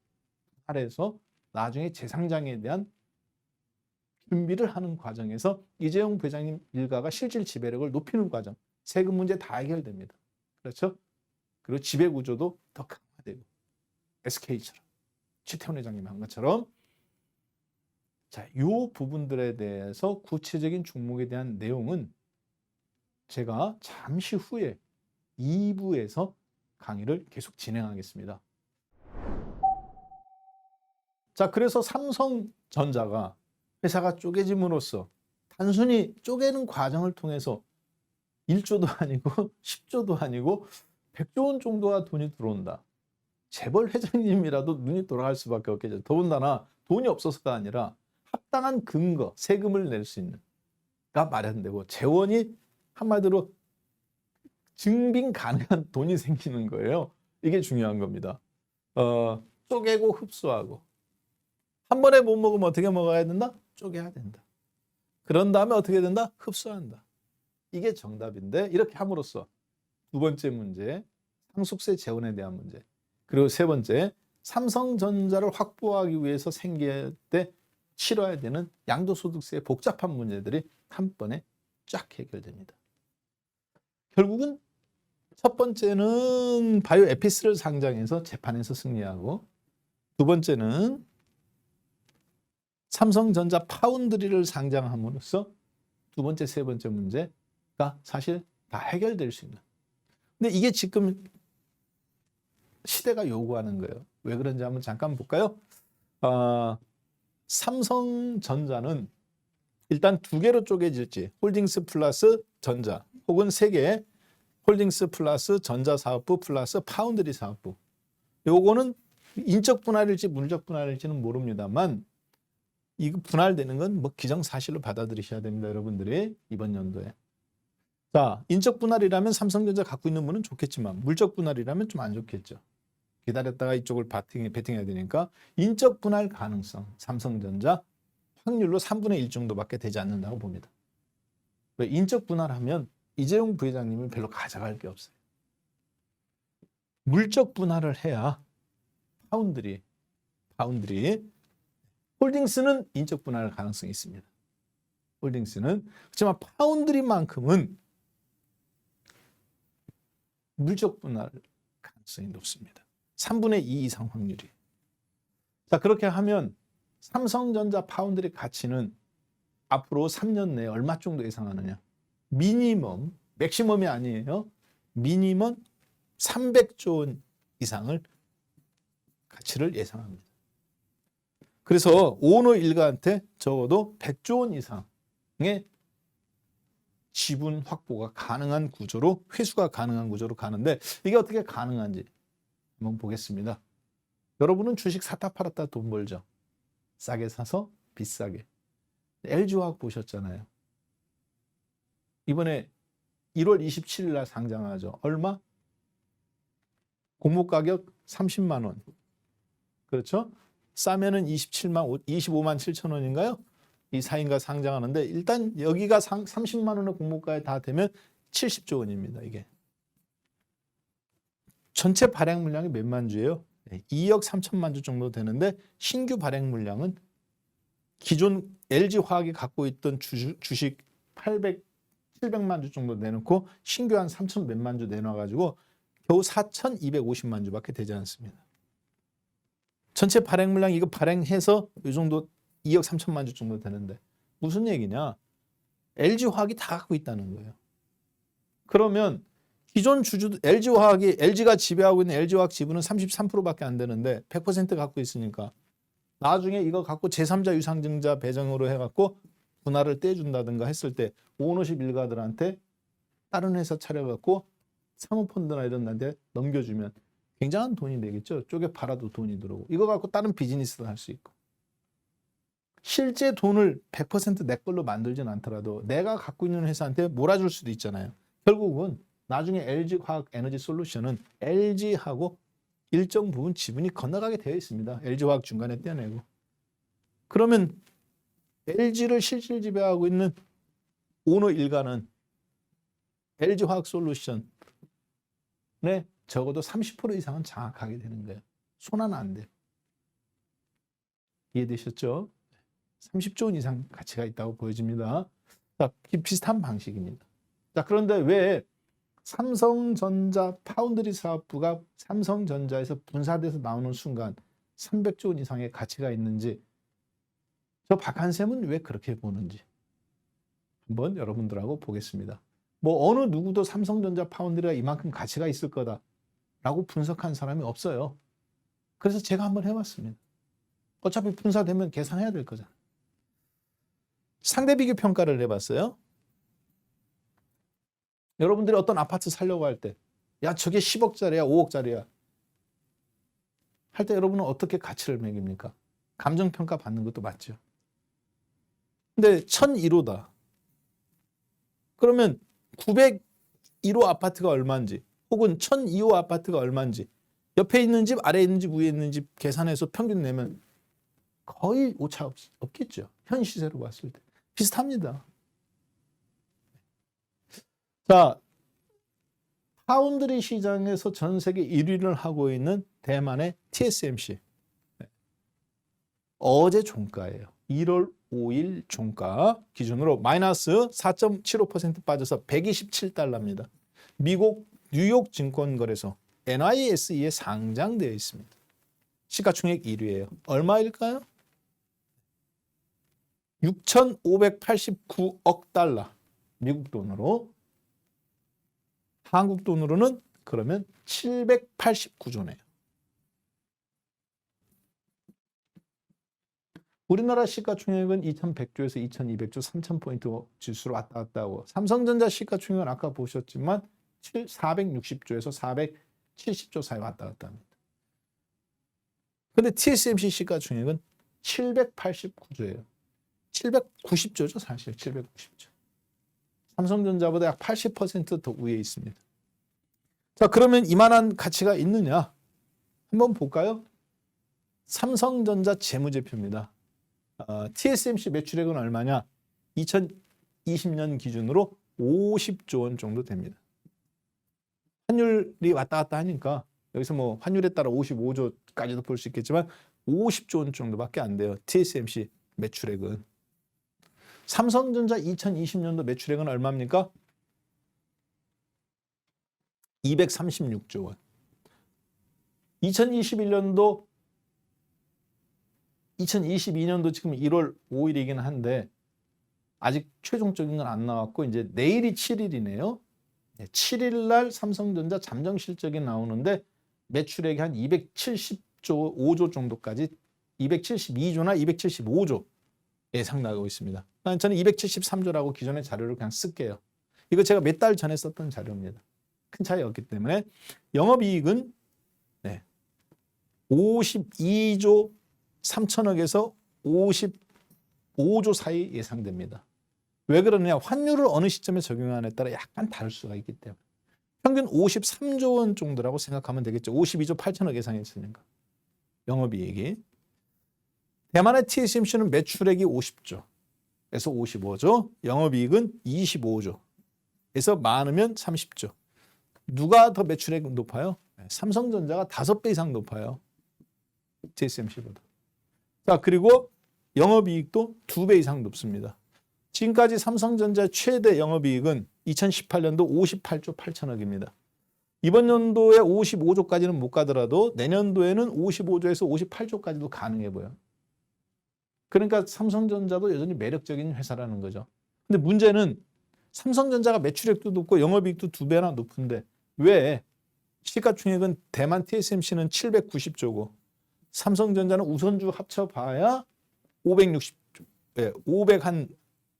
분할해서 나중에 재상장에 대한 준비를 하는 과정에서 이재용 부회장님 일가가 실질 지배력을 높이는 과정, 세금 문제 다 해결됩니다. 그렇죠? 그리고 지배 구조도 더 강화되고 SK처럼 최태원 회장님이 한 것처럼 자, 이 부분들에 대해서 구체적인 종목에 대한 내용은 제가 잠시 후에 2부에서 강의를 계속 진행하겠습니다. 자, 그래서 삼성전자가 회사가 쪼개짐으로써 단순히 쪼개는 과정을 통해서 1조도 아니고 10조도 아니고 100조 원 정도가 돈이 들어온다. 재벌 회장님이라도 눈이 돌아갈 수밖에 없겠죠. 더군다나 돈이 없어서가 아니라 합당한 근거, 세금을 낼 수 있는 가 마련되고 재원이 한마디로 증빙 가능한 돈이 생기는 거예요. 이게 중요한 겁니다. 쪼개고 흡수하고 한 번에 못 먹으면 어떻게 먹어야 된다? 쪼개야 된다. 그런 다음에 어떻게 된다? 흡수한다. 이게 정답인데 이렇게 함으로써 두 번째 문제, 상속세 재원에 대한 문제. 그리고 세 번째, 삼성전자를 확보하기 위해서 생길 때 치러야 되는 양도소득세의 복잡한 문제들이 한 번에 쫙 해결됩니다. 결국은 첫 번째는 바이오에피스를 상장해서 재판에서 승리하고 두 번째는 삼성전자 파운드리를 상장함으로써 두 번째, 세 번째 문제가 사실 다 해결될 수 있는. 근데 이게 지금 시대가 요구하는 거예요. 왜 그런지 한번 잠깐 볼까요? 삼성전자는 일단 2개로 쪼개질지 홀딩스 플러스 전자 혹은 3개 홀딩스 플러스 전자사업부 플러스 파운드리 사업부. 요거는 인적 분할일지 물적 분할일지는 모릅니다만 이거 분할되는 건 뭐 기정사실로 받아들이셔야 됩니다. 여러분들이 이번 연도에. 자, 인적 분할이라면 삼성전자 갖고 있는 분은 좋겠지만 물적 분할이라면 좀 안 좋겠죠. 기다렸다가 이쪽을 베팅해야 되니까 인적 분할 가능성 삼성전자 확률로 3분의 1 정도밖에 되지 않는다고 봅니다. 왜? 인적 분할하면 이재용 부회장님은 별로 가져갈 게 없어요. 물적 분할을 해야 파운드리 홀딩스는 인적 분할 가능성이 있습니다. 홀딩스는 그렇지만 파운드리만큼은 물적 분할 가능성이 높습니다. 3분의 2 이상 확률이. 자, 그렇게 하면 삼성전자 파운드리 가치는 앞으로 3년 내에 얼마 정도 예상하느냐? 미니멈, 맥시멈이 아니에요. 미니멈 300조 원 이상을 가치를 예상합니다. 그래서 오너 일가한테 적어도 100조 원 이상의 지분 확보가 가능한 구조로 회수가 가능한 구조로 가는데 이게 어떻게 가능한지 한번 보겠습니다. 여러분은 주식 샀다 팔았다 돈 벌죠. 싸게 사서 비싸게. LG화학 보셨잖아요. 이번에 1월 27일 날 상장하죠. 얼마? 공모 가격 30만 원. 그렇죠? 싸면은 25만 7천 원인가요? 이 4인가 상장하는데 일단 여기가 30만 원의 공모가에 다 되면 70조 원입니다. 이게. 전체 발행 물량이 몇만 주예요? 2억 3천만 주 정도 되는데 신규 발행 물량은 기존 LG화학이 갖고 있던 주식 700만 주 정도 내놓고 신규 한 3천 몇만 주 내놔가지고 겨우 4,250만 주밖에 되지 않습니다. 전체 발행 물량 이거 발행해서 이 정도 2억 3천만 주 정도 되는데 무슨 얘기냐? LG화학이 다 갖고 있다는 거예요. 그러면 기존 주주 LG가 지배하고 있는 LG화학 지분은 33%밖에 안 되는데 100% 갖고 있으니까 나중에 이거 갖고 제3자 유상증자 배정으로 해갖고 분할을 떼준다든가 했을 때 오너십 일가들한테 다른 회사 차려갖고 사모펀드나 이런 데한테 넘겨주면 굉장한 돈이 되겠죠. 쪼개 팔아도 돈이 들어오고 이거 갖고 다른 비즈니스도 할 수 있고 실제 돈을 100% 내 걸로 만들진 않더라도 내가 갖고 있는 회사한테 몰아줄 수도 있잖아요. 결국은 나중에 LG화학 에너지 솔루션은 LG하고 일정 부분 지분이 건너가게 되어 있습니다. LG화학 중간에 떼어내고. 그러면 LG를 실질 지배하고 있는 오너 일가는 LG화학 솔루션에 적어도 30% 이상은 장악하게 되는 거예요. 손 하나 안 돼요. 이해되셨죠? 30조 원 이상 가치가 있다고 보여집니다. 자, 비슷한 방식입니다. 자, 그런데 왜 삼성전자 파운드리 사업부가 삼성전자에서 분사돼서 나오는 순간 300조 원 이상의 가치가 있는지 저 박한샘은 왜 그렇게 보는지 한번 여러분들하고 보겠습니다. 뭐 어느 누구도 삼성전자 파운드리가 이만큼 가치가 있을 거다라고 분석한 사람이 없어요. 그래서 제가 한번 해봤습니다. 어차피 분사되면 계산해야 될 거잖아요. 상대 비교 평가를 해봤어요. 여러분들이 어떤 아파트 살려고 할 때, 야, 저게 10억짜리야, 5억짜리야. 할 때 여러분은 어떻게 가치를 매깁니까? 감정평가 받는 것도 맞죠. 근데 1001호다. 그러면 901호 아파트가 얼마인지, 혹은 1002호 아파트가 얼마인지, 옆에 있는 집, 아래에 있는 집, 위에 있는 집 계산해서 평균 내면 거의 오차 없겠죠. 현 시세로 봤을 때. 비슷합니다. 자, 파운드리 시장에서 전 세계 1위를 하고 있는 대만의 TSMC. 어제 종가예요. 1월 5일 종가 기준으로 마이너스 4.75% 빠져서 127달러입니다. 미국 뉴욕 증권거래소 NYSE에 상장되어 있습니다. 시가총액 1위예요. 얼마일까요? 6,589억 달러. 미국 돈으로. 한국 돈으로는 그러면 789조네요. 우리나라 시가총액은 2,100조에서 2,200조, 3,000포인트 지수로 왔다 갔다 하고 삼성전자 시가총액은 아까 보셨지만 460조에서 470조 사이 왔다 갔다 합니다. 근데 TSMC 시가총액은 789조예요. 790조죠, 사실 790조. 삼성전자보다 약 80% 더 위에 있습니다. 자, 그러면 이만한 가치가 있느냐? 한번 볼까요? 삼성전자 재무제표입니다. TSMC 매출액은 얼마냐? 2020년 기준으로 50조 원 정도 됩니다. 환율이 왔다 갔다 하니까 여기서 뭐 환율에 따라 55조까지도 볼 수 있겠지만 50조 원 정도밖에 안 돼요. TSMC 매출액은. 삼성전자 2020년도 매출액은 얼마입니까? 236조 원. 2022년도 지금 1월 5일이긴 한데 아직 최종적인 건 안 나왔고 이제 내일이 7일이네요. 7일 날 삼성전자 잠정 실적이 나오는데 매출액이 한 270조 5조 정도까지 272조나 275조 예상 나가고 있습니다. 저는 273조라고 기존의 자료를 그냥 쓸게요. 이거 제가 몇 달 전에 썼던 자료입니다. 큰 차이 없기 때문에 영업이익은 52조 3천억에서 55조 사이 예상됩니다. 왜 그러느냐? 환율을 어느 시점에 적용하느냐에 따라 약간 다를 수가 있기 때문에. 평균 53조 원 정도라고 생각하면 되겠죠. 52조 8천억 예상했으니까. 영업이익이. 대만의 TSMC는 매출액이 50조. 에서 55조. 영업이익은 25조. 에서 많으면 30조. 누가 더 매출액이 높아요? 삼성전자가 5배 이상 높아요. TSMC보다. 자, 그리고 영업이익도 2배 이상 높습니다. 지금까지 삼성전자 최대 영업이익은 2018년도 58조 8천억입니다. 이번 연도에 55조까지는 못 가더라도 내년도에는 55조에서 58조까지도 가능해 보여요. 그러니까 삼성전자도 여전히 매력적인 회사라는 거죠. 근데 문제는 삼성전자가 매출액도 높고 영업이익도 2배나 높은데 왜 시가총액은 대만 TSMC는 790조고 삼성전자는 우선주 합쳐봐야 560조,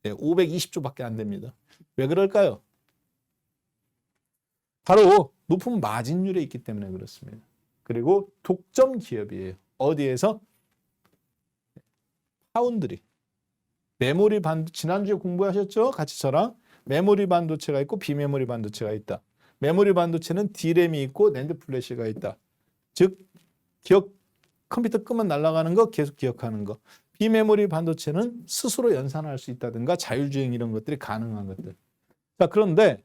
520조밖에 안 됩니다. 왜 그럴까요? 바로 높은 마진율에 있기 때문에 그렇습니다. 그리고 독점 기업이에요. 어디에서? 파운드리. 메모리 반도체, 지난주에 공부하셨죠? 같이 저랑. 메모리 반도체가 있고 비메모리 반도체가 있다. 메모리 반도체는 D램이 있고 낸드 플래시가 있다. 즉 컴퓨터 끄면 날아가는 거 계속 기억하는 거. 비메모리 반도체는 스스로 연산할 수 있다든가 자율주행 이런 것들이 가능한 것들. 자, 그런데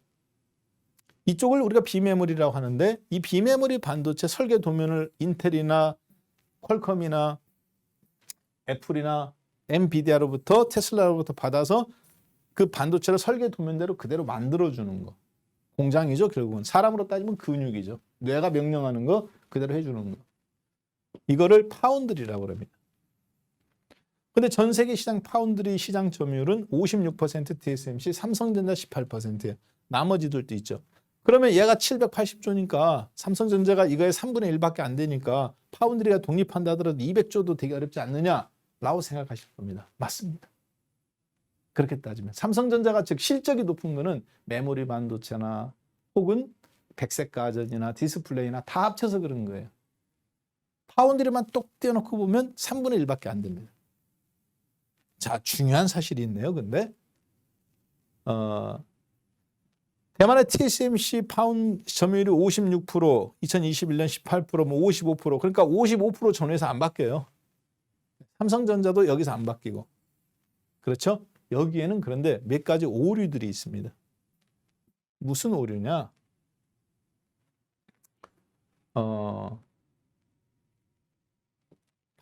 이쪽을 우리가 비메모리라고 하는데 이 비메모리 반도체 설계 도면을 인텔이나 퀄컴이나 애플이나 엔비디아로부터 테슬라로부터 받아서 그 반도체를 설계 도면대로 그대로 만들어주는 거. 공장이죠. 결국은 사람으로 따지면 근육이죠. 뇌가 명령하는 거 그대로 해주는 거. 이거를 파운드리라고 합니다. 근데 전 세계 시장 파운드리 시장 점유율은 56% TSMC, 삼성전자 18%예요. 나머지들도 있죠. 그러면 얘가 780조니까 삼성전자가 이거의 3분의 1밖에 안 되니까 파운드리가 독립한다 하더라도 200조도 되게 어렵지 않느냐라고 생각하실 겁니다. 맞습니다. 그렇게 따지면 삼성전자가 즉 실적이 높은 거는 메모리 반도체나 혹은 백색 가전이나 디스플레이나 다 합쳐서 그런 거예요. 파운드리만 똑 떼어놓고 보면 3분의 1밖에 안 됩니다. 자, 중요한 사실이 있네요. 근데 대만의 TSMC 파운드 점유율이 56%, 2021년 18%, 뭐 55%, 그러니까 55% 전후에서 안 바뀌어요. 삼성전자도 여기서 안 바뀌고. 그렇죠? 여기에는 그런데 몇 가지 오류들이 있습니다. 무슨 오류냐?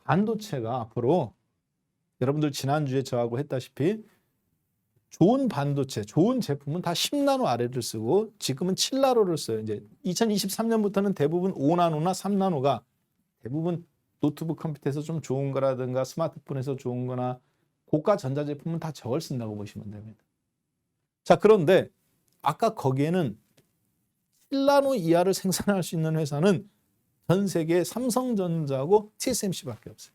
반도체가 앞으로 여러분들 지난주에 저하고 했다시피 좋은 반도체, 좋은 제품은 다 10나노 아래를 쓰고 지금은 7나노를 써요. 이제 2023년부터는 대부분 5나노나 3나노가 대부분 노트북 컴퓨터에서 좀 좋은 거라든가 스마트폰에서 좋은 거나 고가 전자제품은 다 저걸 쓴다고 보시면 됩니다. 자, 그런데 아까 거기에는 7나노 이하를 생산할 수 있는 회사는 전 세계 삼성전자하고 TSMC밖에 없어요.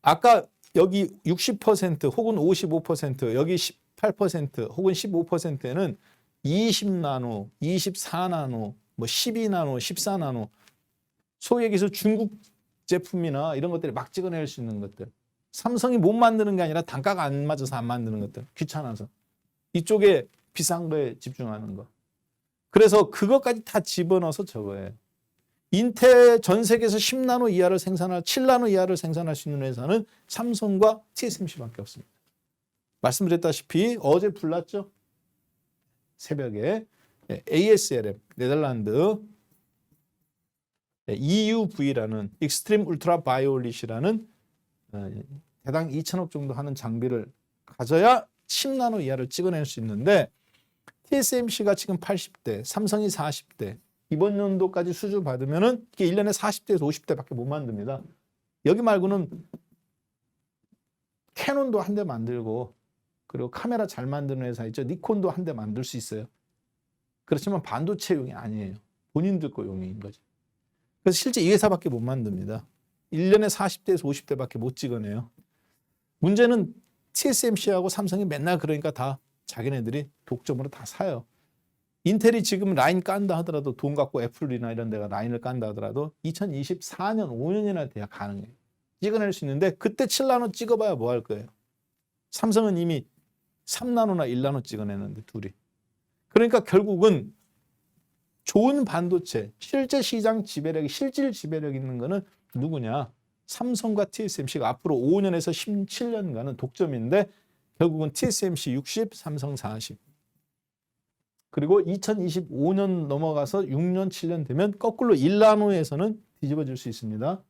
아까 여기 60% 혹은 55%, 여기 18% 혹은 15%에는 20나노, 24나노, 뭐 12나노, 14나노 소위 얘기해서 중국 제품이나 이런 것들이 막 찍어낼 수 있는 것들. 삼성이 못 만드는 게 아니라 단가가 안 맞아서 안 만드는 것들. 귀찮아서. 이쪽에 비싼 거에 집중하는 거. 그래서 그것까지 다 집어넣어서 저거예요. 인텔 전 세계에서 10나노 이하를 생산할 7나노 이하를 생산할 수 있는 회사는 삼성과 TSMC밖에 없습니다. 말씀드렸다시피 어제 불났죠? 새벽에 ASLM 네덜란드 EUV라는 익스트림 울트라 바이올릿이라는 대당 2천억 정도 하는 장비를 가져야 10나노 이하를 찍어낼 수 있는데 TSMC가 지금 80대, 삼성이 40대 이번 연도까지 수주 받으면은 이게 1년에 40대에서 50대밖에 못 만듭니다. 여기 말고는 캐논도 한 대 만들고 그리고 카메라 잘 만드는 회사 있죠. 니콘도 한 대 만들 수 있어요. 그렇지만 반도체용이 아니에요. 본인들 거용인 거죠. 그래서 실제 이 회사밖에 못 만듭니다. 1년에 40대에서 50대밖에 못 찍어내요. 문제는 TSMC하고 삼성이 맨날 그러니까 다 자기네들이 독점으로 다 사요. 인텔이 지금 라인 깐다 하더라도 돈 갖고 애플이나 이런 데가 라인을 깐다 하더라도 2024년 5년이나 돼야 가능해요. 찍어낼 수 있는데 그때 7나노 찍어봐야 뭐 할 거예요. 삼성은 이미 3나노나 1나노 찍어내는데 둘이. 그러니까 결국은 좋은 반도체, 실제 시장 지배력이 실질 지배력 있는 거는 누구냐? 삼성과 TSMC가 앞으로 5년에서 17년간은 독점인데 결국은 TSMC 60, 삼성 40. 그리고 2025년 넘어가서 6년, 7년 되면 거꾸로 1나노에서는 뒤집어질 수 있습니다.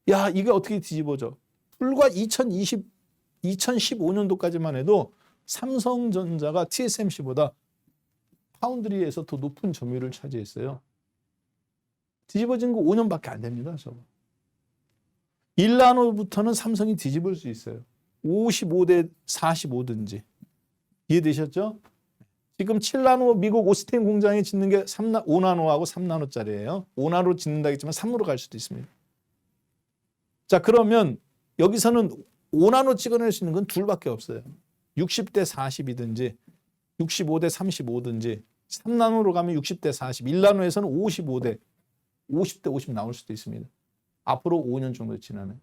야, 이게 어떻게 뒤집어져? 불과 2015년도까지만 해도 삼성전자가 TSMC보다 파운드리에서 더 높은 점유율을 차지했어요. 뒤집어진 거 5년밖에 안 됩니다. 저거. 1나노부터는 삼성이 뒤집을 수 있어요. 55대 45든지. 이해되셨죠? 지금 7나노 미국 오스틴 공장에 짓는 게 5나노하고 3나노짜리예요. 5나노로 짓는다 했지만 3으로 갈 수도 있습니다. 자, 그러면 여기서는 5나노 찍어낼 수 있는 건 둘밖에 없어요. 60대 40이든지 65대 35든지 3나노로 가면 60대 40, 1나노에서는 55대 50대 50 나올 수도 있습니다. 앞으로 5년 정도 지나면.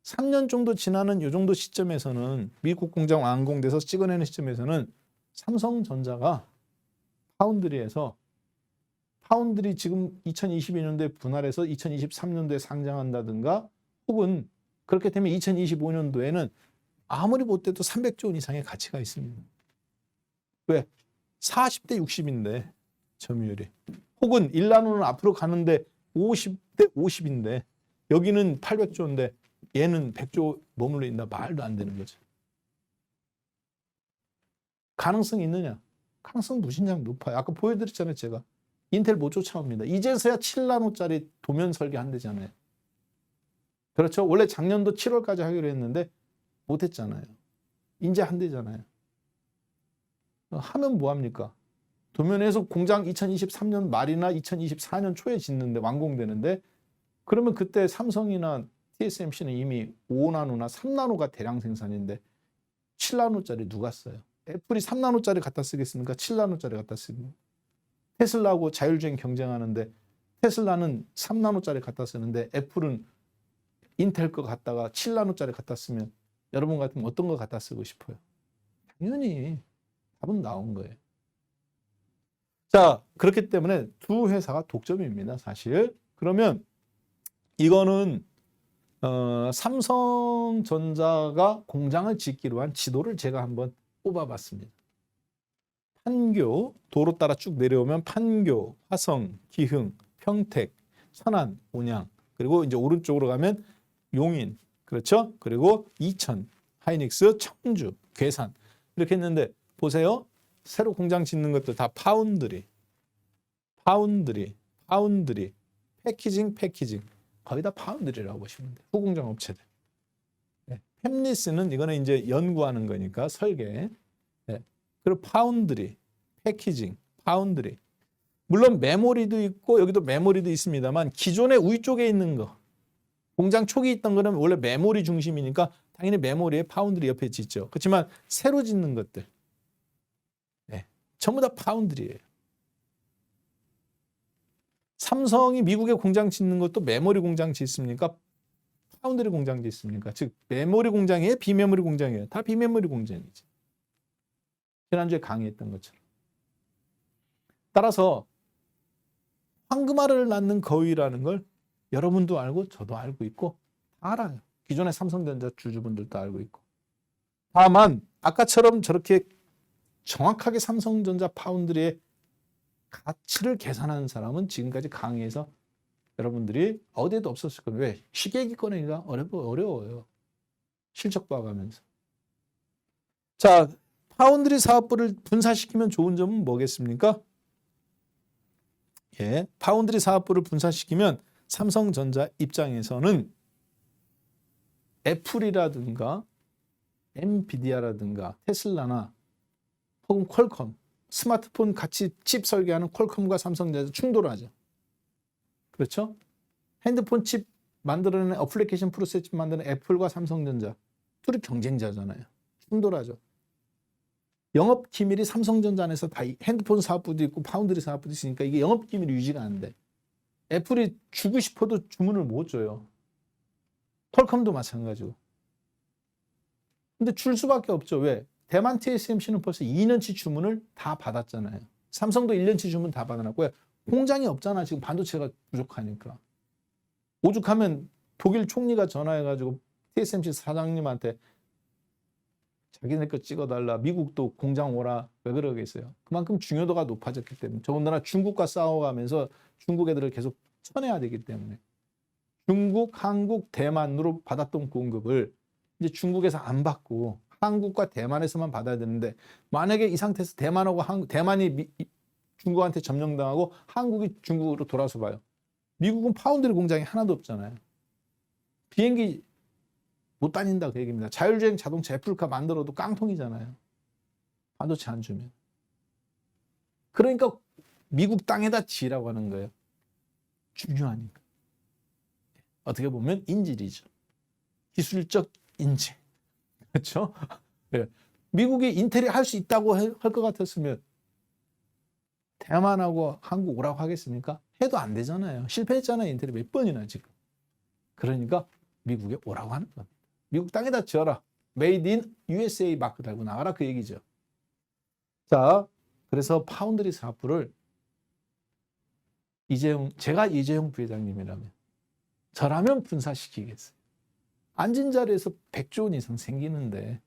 3년 정도 지나는 이 정도 시점에서는 미국 공장 완공돼서 찍어내는 시점에서는 삼성전자가 파운드리 지금 2022년도에 분할해서 2023년도에 상장한다든가 혹은 그렇게 되면 2025년도에는 아무리 못해도 300조 원 이상의 가치가 있습니다. 왜? 40대 60인데 점유율이. 혹은 1나노는 앞으로 가는데 50대 50인데 여기는 800조인데 얘는 100조 머물러 있나 말도 안 되는 거죠. 가능성이 있느냐? 가능성 무신장 높아요. 아까 보여드렸잖아요. 제가. 인텔 못 쫓아옵니다. 이제서야 7나노짜리 도면 설계한대잖아요. 그렇죠? 원래 작년도 7월까지 하기로 했는데 못했잖아요. 이제 한대잖아요. 하면 뭐합니까? 도면에서 공장 2023년 말이나 2024년 초에 짓는데 완공되는데 그러면 그때 삼성이나 TSMC는 이미 5나노나 3나노가 대량 생산인데 7나노짜리 누가 써요? 애플이 3나노짜리 갖다 쓰겠습니까? 7나노짜리 갖다 쓰겠습니까? 테슬라하고 자율주행 경쟁하는데 테슬라는 3나노짜리 갖다 쓰는데 애플은 인텔 거 갖다가 7나노짜리 갖다 쓰면 여러분 같으면 어떤 거 갖다 쓰고 싶어요? 당연히 답은 나온 거예요. 자, 그렇기 때문에 두 회사가 독점입니다, 사실. 그러면 이거는 삼성전자가 공장을 짓기로 한 지도를 제가 한번 뽑아봤습니다. 판교, 도로 따라 쭉 내려오면 판교, 화성, 기흥, 평택, 천안, 온양, 그리고 이제 오른쪽으로 가면 용인, 그렇죠? 그리고 이천, 하이닉스, 청주, 괴산 이렇게 했는데 보세요. 새로 공장 짓는 것도 다 파운드리, 패키징 거의 다 파운드리라고 보시면 돼요. 후공장 업체들. 네. 팹리스는 이거는 이제 연구하는 거니까 설계. 네. 그리고 파운드리, 패키징, 파운드리. 물론 메모리도 있고 여기도 메모리도 있습니다만 기존의 위쪽에 있는 거 공장 초기에 있던 거는 원래 메모리 중심이니까 당연히 메모리에 파운드리 옆에 짓죠. 그렇지만 새로 짓는 것들 네. 전부 다 파운드리예요. 삼성이 미국에 공장 짓는 것도 메모리 공장 짓습니까? 파운드리 공장 짓습니까? 즉 메모리 공장이에요? 비메모리 공장이에요? 다 비메모리 공장이지. 지난주에 강의했던 것처럼. 따라서 황금알을 낳는 거위라는 걸 여러분도 알고 저도 알고 있고 다 알아요. 기존의 삼성전자 주주분들도 알고 있고. 다만 아까처럼 저렇게 정확하게 삼성전자 파운드리의 가치를 계산하는 사람은 지금까지 강의에서 여러분들이 어디에도 없었을 거예요. 왜? 시계기 꺼내기가 어려워요. 실적 봐가면서. 자, 파운드리 사업부를 분사시키면 좋은 점은 뭐겠습니까? 예, 파운드리 사업부를 분사시키면 삼성전자 입장에서는 애플이라든가 엔비디아라든가 테슬라나 혹은 퀄컴 스마트폰 같이 칩 설계하는 퀄컴과 삼성전자 충돌을 하죠. 그렇죠? 핸드폰 칩 만들어내는 어플리케이션 프로세스 칩 만드는 애플과 삼성전자 둘이 경쟁자잖아요. 충돌하죠. 영업 기밀이 삼성전자 안에서 다 핸드폰 사업부도 있고 파운드리 사업부도 있으니까 이게 영업 기밀이 유지가 안 돼. 애플이 주고 싶어도 주문을 못 줘요. 퀄컴도 마찬가지고. 근데 줄 수밖에 없죠. 왜? 대만 TSMC는 벌써 2년치 주문을 다 받았잖아요. 삼성도 1년치 주문 다 받아놨고요. 공장이 없잖아. 지금 반도체가 부족하니까. 오죽하면 독일 총리가 전화해가지고 TSMC 사장님한테 자기네 거 찍어달라. 미국도 공장 오라. 왜 그러겠어요? 그만큼 중요도가 높아졌기 때문에. 더군다나 중국과 싸워가면서 중국 애들을 계속 쳐내야 되기 때문에. 중국, 한국, 대만으로 받았던 공급을 이제 중국에서 안 받고 한국과 대만에서만 받아야 되는데 만약에 이 상태에서 대만하고 대만이 중국한테 점령당하고 한국이 중국으로 돌아서 봐요. 미국은 파운드리 공장이 하나도 없잖아요. 비행기 못 다닌다 그 얘기입니다. 자율주행 자동차 애플카 만들어도 깡통이잖아요. 반도체 안 주면. 그러니까 미국 땅에다 지라고 하는 거예요. 중요하니까. 어떻게 보면 인질이죠. 기술적 인질. 그렇죠? 네. 미국이 인텔이 할 수 있다고 할 것 같았으면 대만하고 한국 오라고 하겠습니까? 해도 안 되잖아요. 실패했잖아요. 인텔이 몇 번이나 지금. 그러니까 미국에 오라고 하는 겁니다. 미국 땅에다 지어라. 메이드 인 USA 마크 달고 나가라 그 얘기죠. 자, 그래서 파운드리 사업부를 제가 이재용 부회장님이라면 저라면 분사시키겠어요. 앉은 자리에서 100조 원 이상 생기는데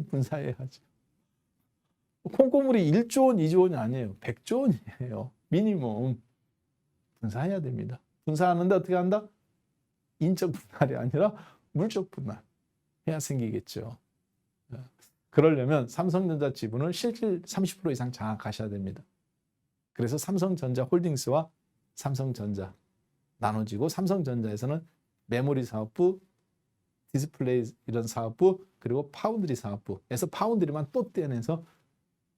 분사해야죠. 콩고물이 1조 원, 2조 원이 아니에요. 100조 원이에요. 미니멈. 분사해야 됩니다. 분사하는데 어떻게 한다? 인적 분할이 아니라 물적 분할. 해야 생기겠죠. 그러려면 삼성전자 지분을 실질 30% 이상 장악하셔야 됩니다. 그래서 삼성전자 홀딩스와 삼성전자 나눠지고 삼성전자에서는 메모리 사업부, 디스플레이 이런 사업부 그리고 파운드리 사업부에서 파운드리만 또 떼내서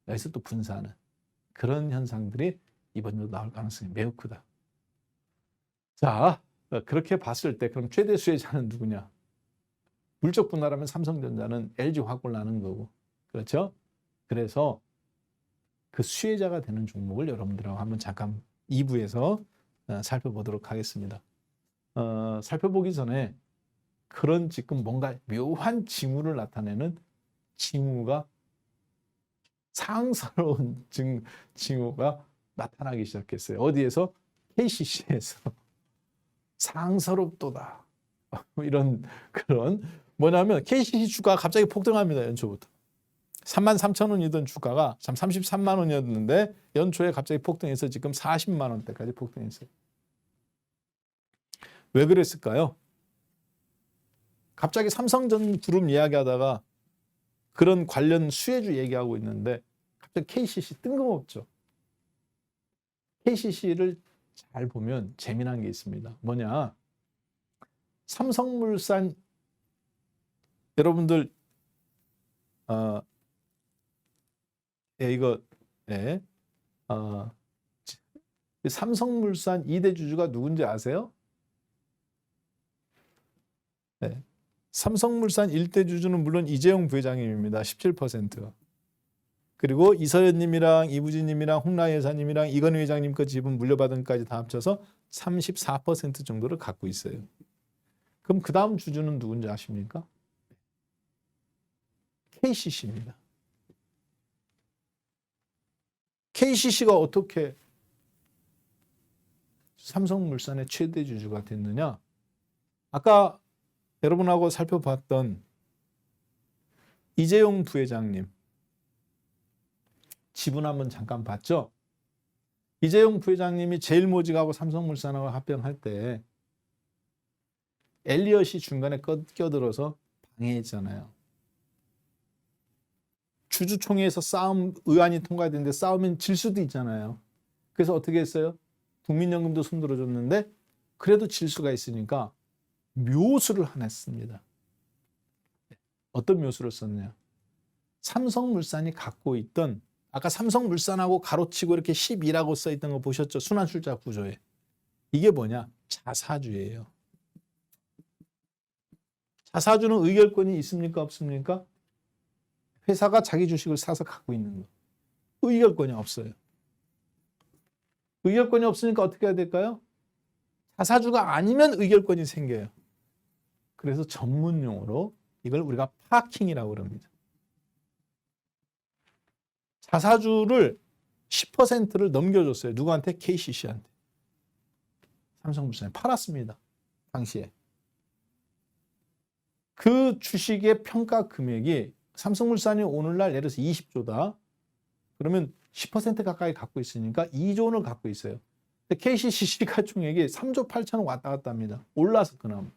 여기서 또 분사하는 그런 현상들이 이번에도 나올 가능성이 매우 크다. 자, 그렇게 봤을 때 그럼 최대 수혜자는 누구냐? 물적 분할하면 삼성전자는 LG화학을 나는 거고 그렇죠? 그래서 그 수혜자가 되는 종목을 여러분들하고 한번 잠깐 2부에서 살펴보도록 하겠습니다. 살펴보기 전에 그런 지금 뭔가 묘한 징후를 나타내는 징후가 상스러운 징후가 나타나기 시작했어요. 어디에서? KCC에서. 상스럽도다. 이런 그런 뭐냐면 KCC 주가가 갑자기 폭등합니다. 연초부터. 33,000원이던 주가가 참 33만 원이었는데 연초에 갑자기 폭등해서 지금 40만 원대까지 폭등했어요. 왜 그랬을까요? 갑자기 삼성전그룹 이야기하다가 그런 관련 수혜주 얘기하고 있는데 갑자기 KCC 뜬금없죠. KCC를 잘 보면 재미난 게 있습니다. 뭐냐? 삼성물산 여러분들 이거 삼성물산 2대 주주가 누군지 아세요? 네. 삼성물산 1대 주주는 물론 이재용 부회장님입니다. 17%. 그리고 이서연님이랑 이부진님이랑 홍라희 여사님이랑 이건희 회장님 거 지분 물려받은까지 다 합쳐서 34% 정도를 갖고 있어요. 그럼 그 다음 주주는 누군지 아십니까? KCC입니다. KCC가 어떻게 삼성물산의 최대 주주가 됐느냐? 아까 여러분하고 살펴봤던 이재용 부회장님 지분 한번 잠깐 봤죠? 이재용 부회장님이 제일모직하고 삼성물산하고 합병할 때 엘리엇이 중간에 껴들어서 방해했잖아요. 주주총회에서 의안이 통과됐는데 싸우면 질 수도 있잖아요. 그래서 어떻게 했어요? 국민연금도 손들어줬는데 그래도 질 수가 있으니까 묘수를 하나 했습니다. 어떤 묘수를 썼냐? 삼성물산이 갖고 있던 아까 삼성물산하고 가로치고 이렇게 12라고 써있던 거 보셨죠? 순환출자 구조에. 이게 뭐냐? 자사주예요. 자사주는 의결권이 있습니까? 없습니까? 회사가 자기 주식을 사서 갖고 있는 거. 의결권이 없어요. 의결권이 없으니까 어떻게 해야 될까요? 자사주가 아니면 의결권이 생겨요. 그래서 전문 용어로 이걸 우리가 파킹이라고 그럽니다. 자사주를 10%를 넘겨줬어요. 누구한테? KCC한테. 삼성물산에 팔았습니다. 당시에. 그 주식의 평가 금액이 삼성물산이 오늘날 예를 들어서 20조다. 그러면 10% 가까이 갖고 있으니까 2조 원을 갖고 있어요. 근데 KCC 시가총액이 3조 8천억 왔다 갔다 합니다. 올라서 그나마.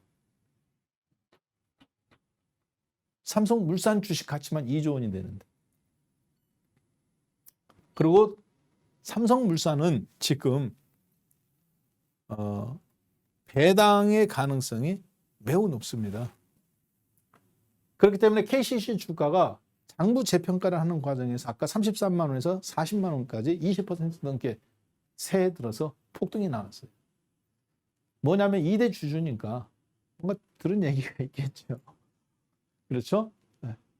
삼성물산 주식 가치만 2조 원이 되는데. 그리고 삼성물산은 지금 배당의 가능성이 매우 높습니다. 그렇기 때문에 KCC 주가가 장부 재평가를 하는 과정에서 아까 33만 원에서 40만 원까지 20% 넘게 새해 들어서 폭등이 나왔어요. 뭐냐면 2대 주주니까 뭔가 들은 얘기가 있겠죠. 그렇죠?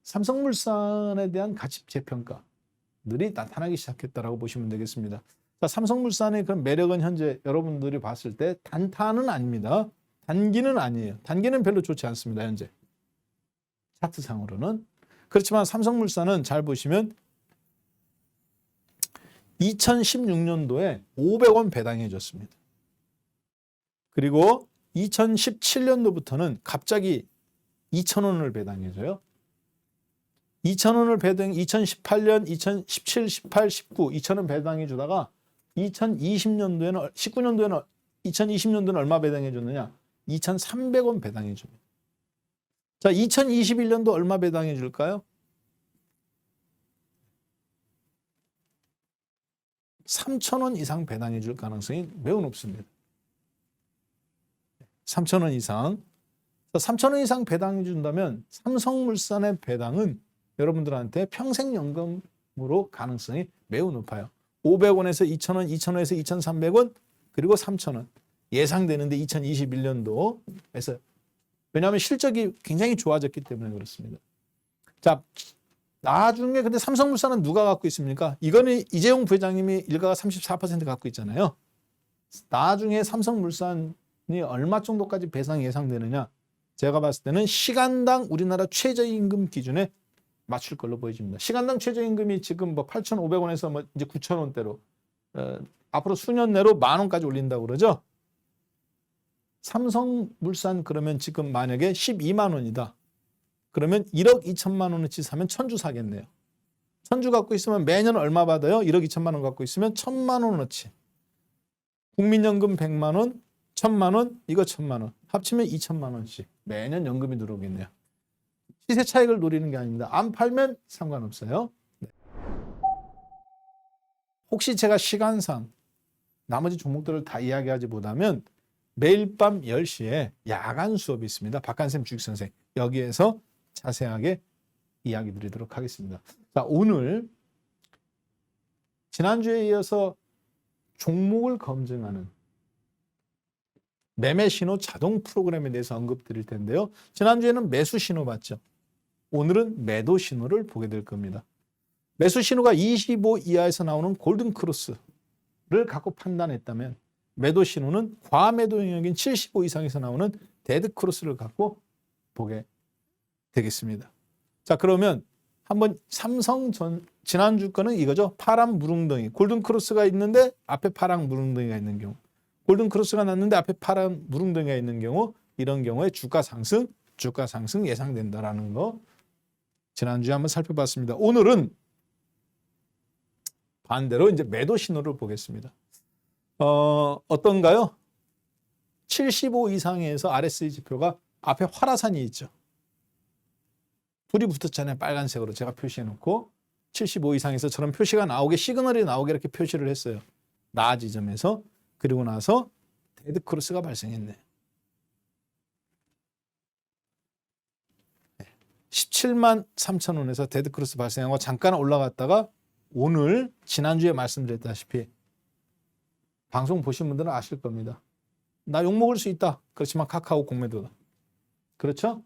삼성물산에 대한 가치 재평가들이 나타나기 시작했다라고 보시면 되겠습니다. 자, 삼성물산의 그런 매력은 현재 여러분들이 봤을 때 단타는 아닙니다. 단기는 아니에요. 단기는 별로 좋지 않습니다. 현재. 차트상으로는. 그렇지만 삼성물산은 잘 보시면 2016년도에 500원 배당해 줬습니다. 그리고 2017년도부터는 갑자기 2,000원을 배당해 줘요. 2,000원을 배당 2018년, 2017, 18, 19 2,000원 배당해 주다가 2020년도에는 19년도에는 2020년도는 얼마 배당해 줬느냐? 2,300원 배당해 줍니다. 자, 2021년도 얼마 배당해 줄까요? 3,000원 이상 배당해 줄 가능성이 매우 높습니다. 3,000원 이상. 3,000원 이상 배당해 준다면 삼성물산의 배당은 여러분들한테 평생연금으로 가능성이 매우 높아요. 500원에서 2,000원, 2,000원에서 2,300원, 그리고 3,000원. 예상되는데 2021년도에서. 왜냐하면 실적이 굉장히 좋아졌기 때문에 그렇습니다. 자, 나중에 근데 삼성물산은 누가 갖고 있습니까? 이거는 이재용 부회장님이 일가가 34% 갖고 있잖아요. 나중에 삼성물산이 얼마 정도까지 배상이 예상되느냐? 제가 봤을 때는 시간당 우리나라 최저임금 기준에 맞출 걸로 보여집니다. 시간당 최저임금이 지금 뭐 8,500원에서 뭐 이제 9,000원대로 앞으로 수년 내로 10,000원까지 올린다고 그러죠. 삼성물산 그러면 지금 만약에 12만 원이다. 그러면 1억 2천만 원어치 사면 1,000주 사겠네요. 1,000주 갖고 있으면 매년 얼마 받아요? 1억 2천만 원 갖고 있으면 1,000만 원어치. 국민연금 100만 원, 1,000만 원, 이거 1,000만 원. 합치면 2천만 원씩 매년 연금이 들어오겠네요. 시세 차익을 노리는 게 아닙니다. 안 팔면 상관없어요. 네. 혹시 제가 시간상 나머지 종목들을 다 이야기하지 못하면 매일 밤 10시에 야간 수업이 있습니다. 박한샘 주식선생. 여기에서 자세하게 이야기 드리도록 하겠습니다. 자, 오늘 지난주에 이어서 종목을 검증하는 매매 신호 자동 프로그램에 대해서 언급 드릴 텐데요. 지난주에는 매수 신호 봤죠. 오늘은 매도 신호를 보게 될 겁니다. 매수 신호가 25 이하에서 나오는 골든 크로스를 갖고 판단했다면 매도 신호는 과매도 영역인 75 이상에서 나오는 데드 크로스를 갖고 보게 되겠습니다. 자, 그러면 한번 지난주 거는 이거죠. 파란 무릉덩이. 골든 크로스가 있는데 앞에 파란 무릉덩이가 있는 경우. 골든 크로스가 났는데 앞에 파란 무릉덩이가 있는 경우, 이런 경우에 주가 상승 예상된다라는 거 지난주에 한번 살펴봤습니다. 오늘은 반대로 이제 매도 신호를 보겠습니다. 어떤가요? 75 이상에서 RSI 지표가 앞에 화라산이 있죠. 불이 붙었잖아요. 빨간색으로 제가 표시해놓고 75 이상에서 저런 표시가 나오게, 시그널이 나오게 이렇게 표시를 했어요. 나 지점에서. 그리고 나서 데드 크로스가 발생했네. 17만 3천 원에서 데드 크로스 발생하고 잠깐 올라갔다가 오늘 지난주에 말씀드렸다시피 방송 보신 분들은 아실 겁니다. 나 욕먹을 수 있다. 그렇지만 카카오 공매도다. 그렇죠?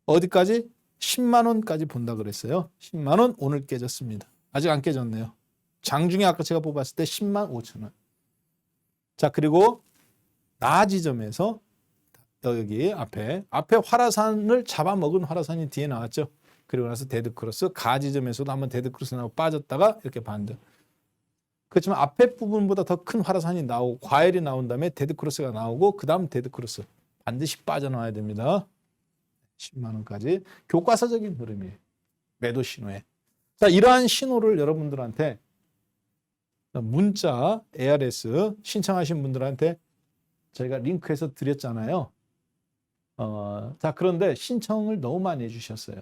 어디까지? 10만 원까지 본다 그랬어요. 10만 원 오늘 깨졌습니다. 아직 안 깨졌네요. 장중에 아까 제가 뽑았을 때 10만 5천 원. 자, 그리고 나 지점에서 여기 앞에 화라산을 잡아먹은 화라산이 뒤에 나왔죠. 그리고 나서 데드크로스, 가 지점에서도 한번 데드크로스 나오고 빠졌다가 이렇게 반등. 그렇지만 앞에 부분보다 더 큰 화라산이 나오고 과열이 나온 다음에 데드크로스가 나오고 그 다음 데드크로스 반드시 빠져나와야 됩니다. 10만 원까지 교과서적인 흐름이에요. 매도 신호에. 자, 이러한 신호를 여러분들한테 문자 ARS 신청하신 분들한테 저희가 링크해서 드렸잖아요. 자, 그런데 신청을 너무 많이 해주셨어요.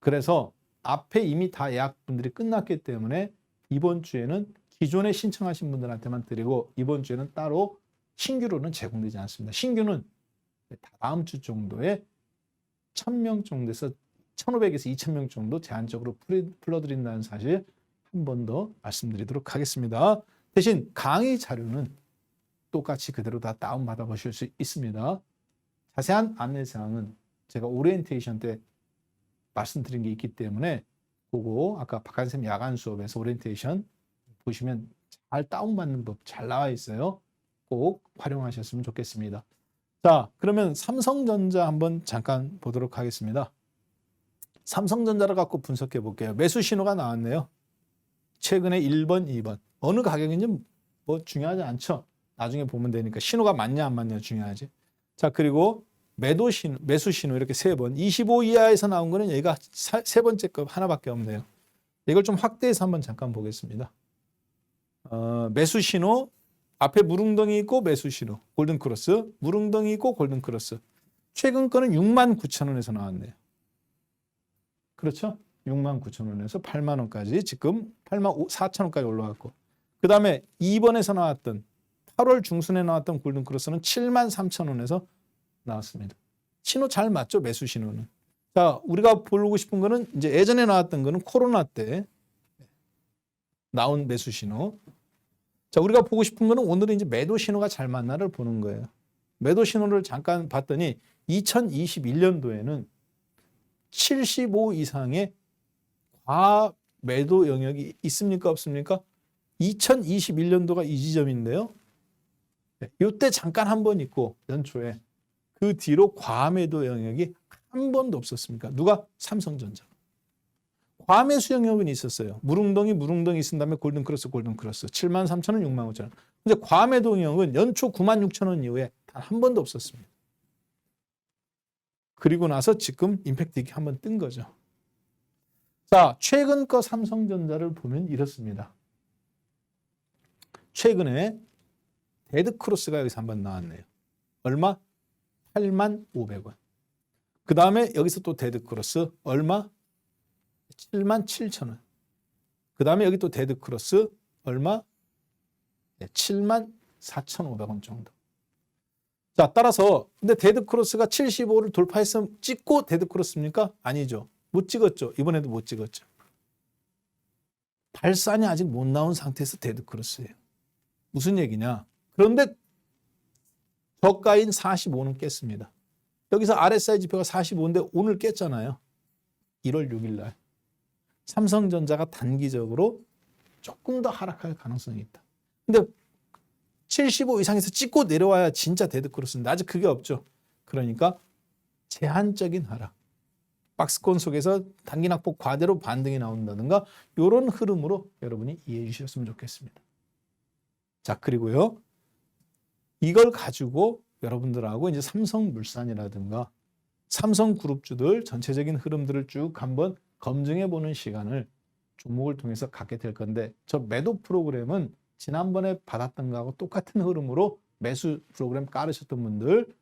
그래서 앞에 이미 다 예약분들이 끝났기 때문에 이번 주에는 기존에 신청하신 분들한테만 드리고 이번 주에는 따로 신규로는 제공되지 않습니다. 신규는 다음 주 정도에 1000명 정도에서 1500에서 2000명 정도 제한적으로 풀어드린다는 사실 한 번 더 말씀드리도록 하겠습니다. 대신 강의 자료는 똑같이 그대로 다 다운받아 보실 수 있습니다. 자세한 안내사항은 제가 오리엔테이션 때 말씀드린 게 있기 때문에 그거 아까 박한쌤 야간 수업에서 오리엔테이션 보시면 잘 다운받는 법 잘 나와 있어요. 꼭 활용하셨으면 좋겠습니다. 자, 그러면 삼성전자 한번 잠깐 보도록 하겠습니다. 삼성전자를 갖고 분석해 볼게요. 매수 신호가 나왔네요. 최근에 1번, 2번. 어느 가격인지 뭐 중요하지 않죠. 나중에 보면 되니까 신호가 맞냐 안 맞냐 중요하지. 자, 그리고 매수 신호 이렇게 3번. 25 이하에서 나온 거는 얘가 세 번째 거 하나밖에 없네요. 이걸 좀 확대해서 한번 잠깐 보겠습니다. 매수 신호 앞에 무릉덩이 있고 매수 신호 골든크로스, 무릉덩이 있고 골든크로스. 최근 거는 69,000원에서 나왔네요. 그렇죠? 69,000원에서 8만 원까지 지금 84,000원까지 올라갔고, 그 다음에 2번에서 나왔던 8월 중순에 나왔던 골든크로스는 73,000원에서 나왔습니다. 신호 잘 맞죠? 매수 신호는. 자, 우리가 보고 싶은 거는 이제 예전에 나왔던 거는 코로나 때 나온 매수 신호. 자, 우리가 보고 싶은 거는 오늘은 이제 매도 신호가 잘 맞나를 보는 거예요. 매도 신호를 잠깐 봤더니 2021년도에는 75 이상의 과매도 영역이 있습니까? 없습니까? 2021년도가 이 지점인데요. 이때 잠깐 한 번 있고 연초에 그 뒤로 과매도 영역이 한 번도 없었습니까? 누가? 삼성전자. 과매수 영역은 있었어요. 무릉덩이 있은 다음에 골든크로스 73,000원, 65,000원. 근데 과매도 영역은 연초 96,000원 이후에 단 한 번도 없었습니다. 그리고 나서 지금 임팩트 있게 한번 뜬 거죠. 자, 최근 거 삼성전자를 보면 이렇습니다. 최근에 데드크로스가 여기서 한번 나왔네요. 얼마? 88,500원. 그 다음에 여기서 또 데드크로스 얼마? 77,000원. 그 다음에 여기 또 데드크로스 얼마? 74,500원 정도. 자, 따라서 근데 데드크로스가 75를 돌파했으면 찍고 데드크로스입니까? 아니죠. 못 찍었죠. 이번에도 못 찍었죠. 발산이 아직 못 나온 상태에서 데드크로스예요. 무슨 얘기냐? 그런데 저가인 45는 깼습니다. 여기서 RSI 지표가 45인데 오늘 깼잖아요. 1월 6일 날. 삼성전자가 단기적으로 조금 더 하락할 가능성이 있다. 근데 75 이상에서 찍고 내려와야 진짜 데드크로스인데 아직 그게 없죠. 그러니까 제한적인 하락. 박스권 속에서 단기 낙폭 과대로 반등이 나온다든가 이런 흐름으로 여러분이 이해해 주셨으면 좋겠습니다. 자, 그리고요. 이걸 가지고 여러분들하고 이제 삼성물산이라든가 삼성그룹주들 전체적인 흐름들을 쭉 한번 검증해 보는 시간을 종목을 통해서 갖게 될 건데 저 매도 프로그램은 지난번에 받았던 거하고 똑같은 흐름으로 매수 프로그램 깔으셨던 분들,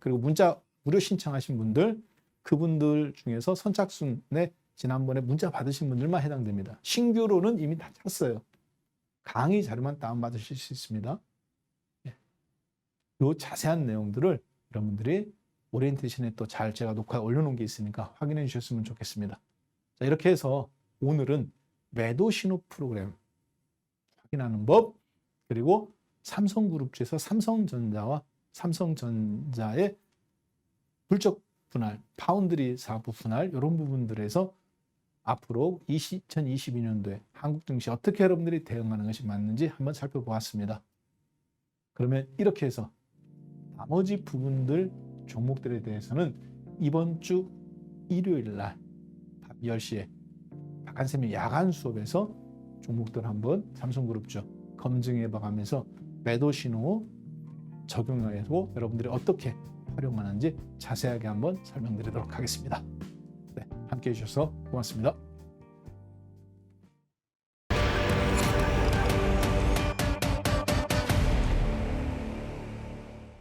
그리고 문자 무료 신청하신 분들, 그분들 중에서 선착순에 지난번에 문자 받으신 분들만 해당됩니다. 신규로는 이미 다 찼어요. 강의 자료만 다운받으실 수 있습니다. 이 자세한 내용들을 여러분들이 오리엔테이션에 또 잘 제가 녹화에 올려놓은 게 있으니까 확인해 주셨으면 좋겠습니다. 자, 이렇게 해서 오늘은 매도 신호 프로그램 확인하는 법, 그리고 삼성그룹주에서 삼성전자와 삼성전자의 물적 분할, 파운드리 사업 분할 이런 부분들에서 앞으로 2022년도에 한국 증시 어떻게 여러분들이 대응하는 것이 맞는지 한번 살펴보았습니다. 그러면 이렇게 해서 나머지 부분들 종목들에 대해서는 이번 주 일요일 날 밤 10시에 박한쌤의 야간 수업에서 종목들 한번 삼성그룹주 검증해 봐가면서 매도 신호 적용하고 여러분들이 어떻게 활용하는지 자세하게 한번 설명드리도록 하겠습니다. 네, 함께해 주셔서 고맙습니다.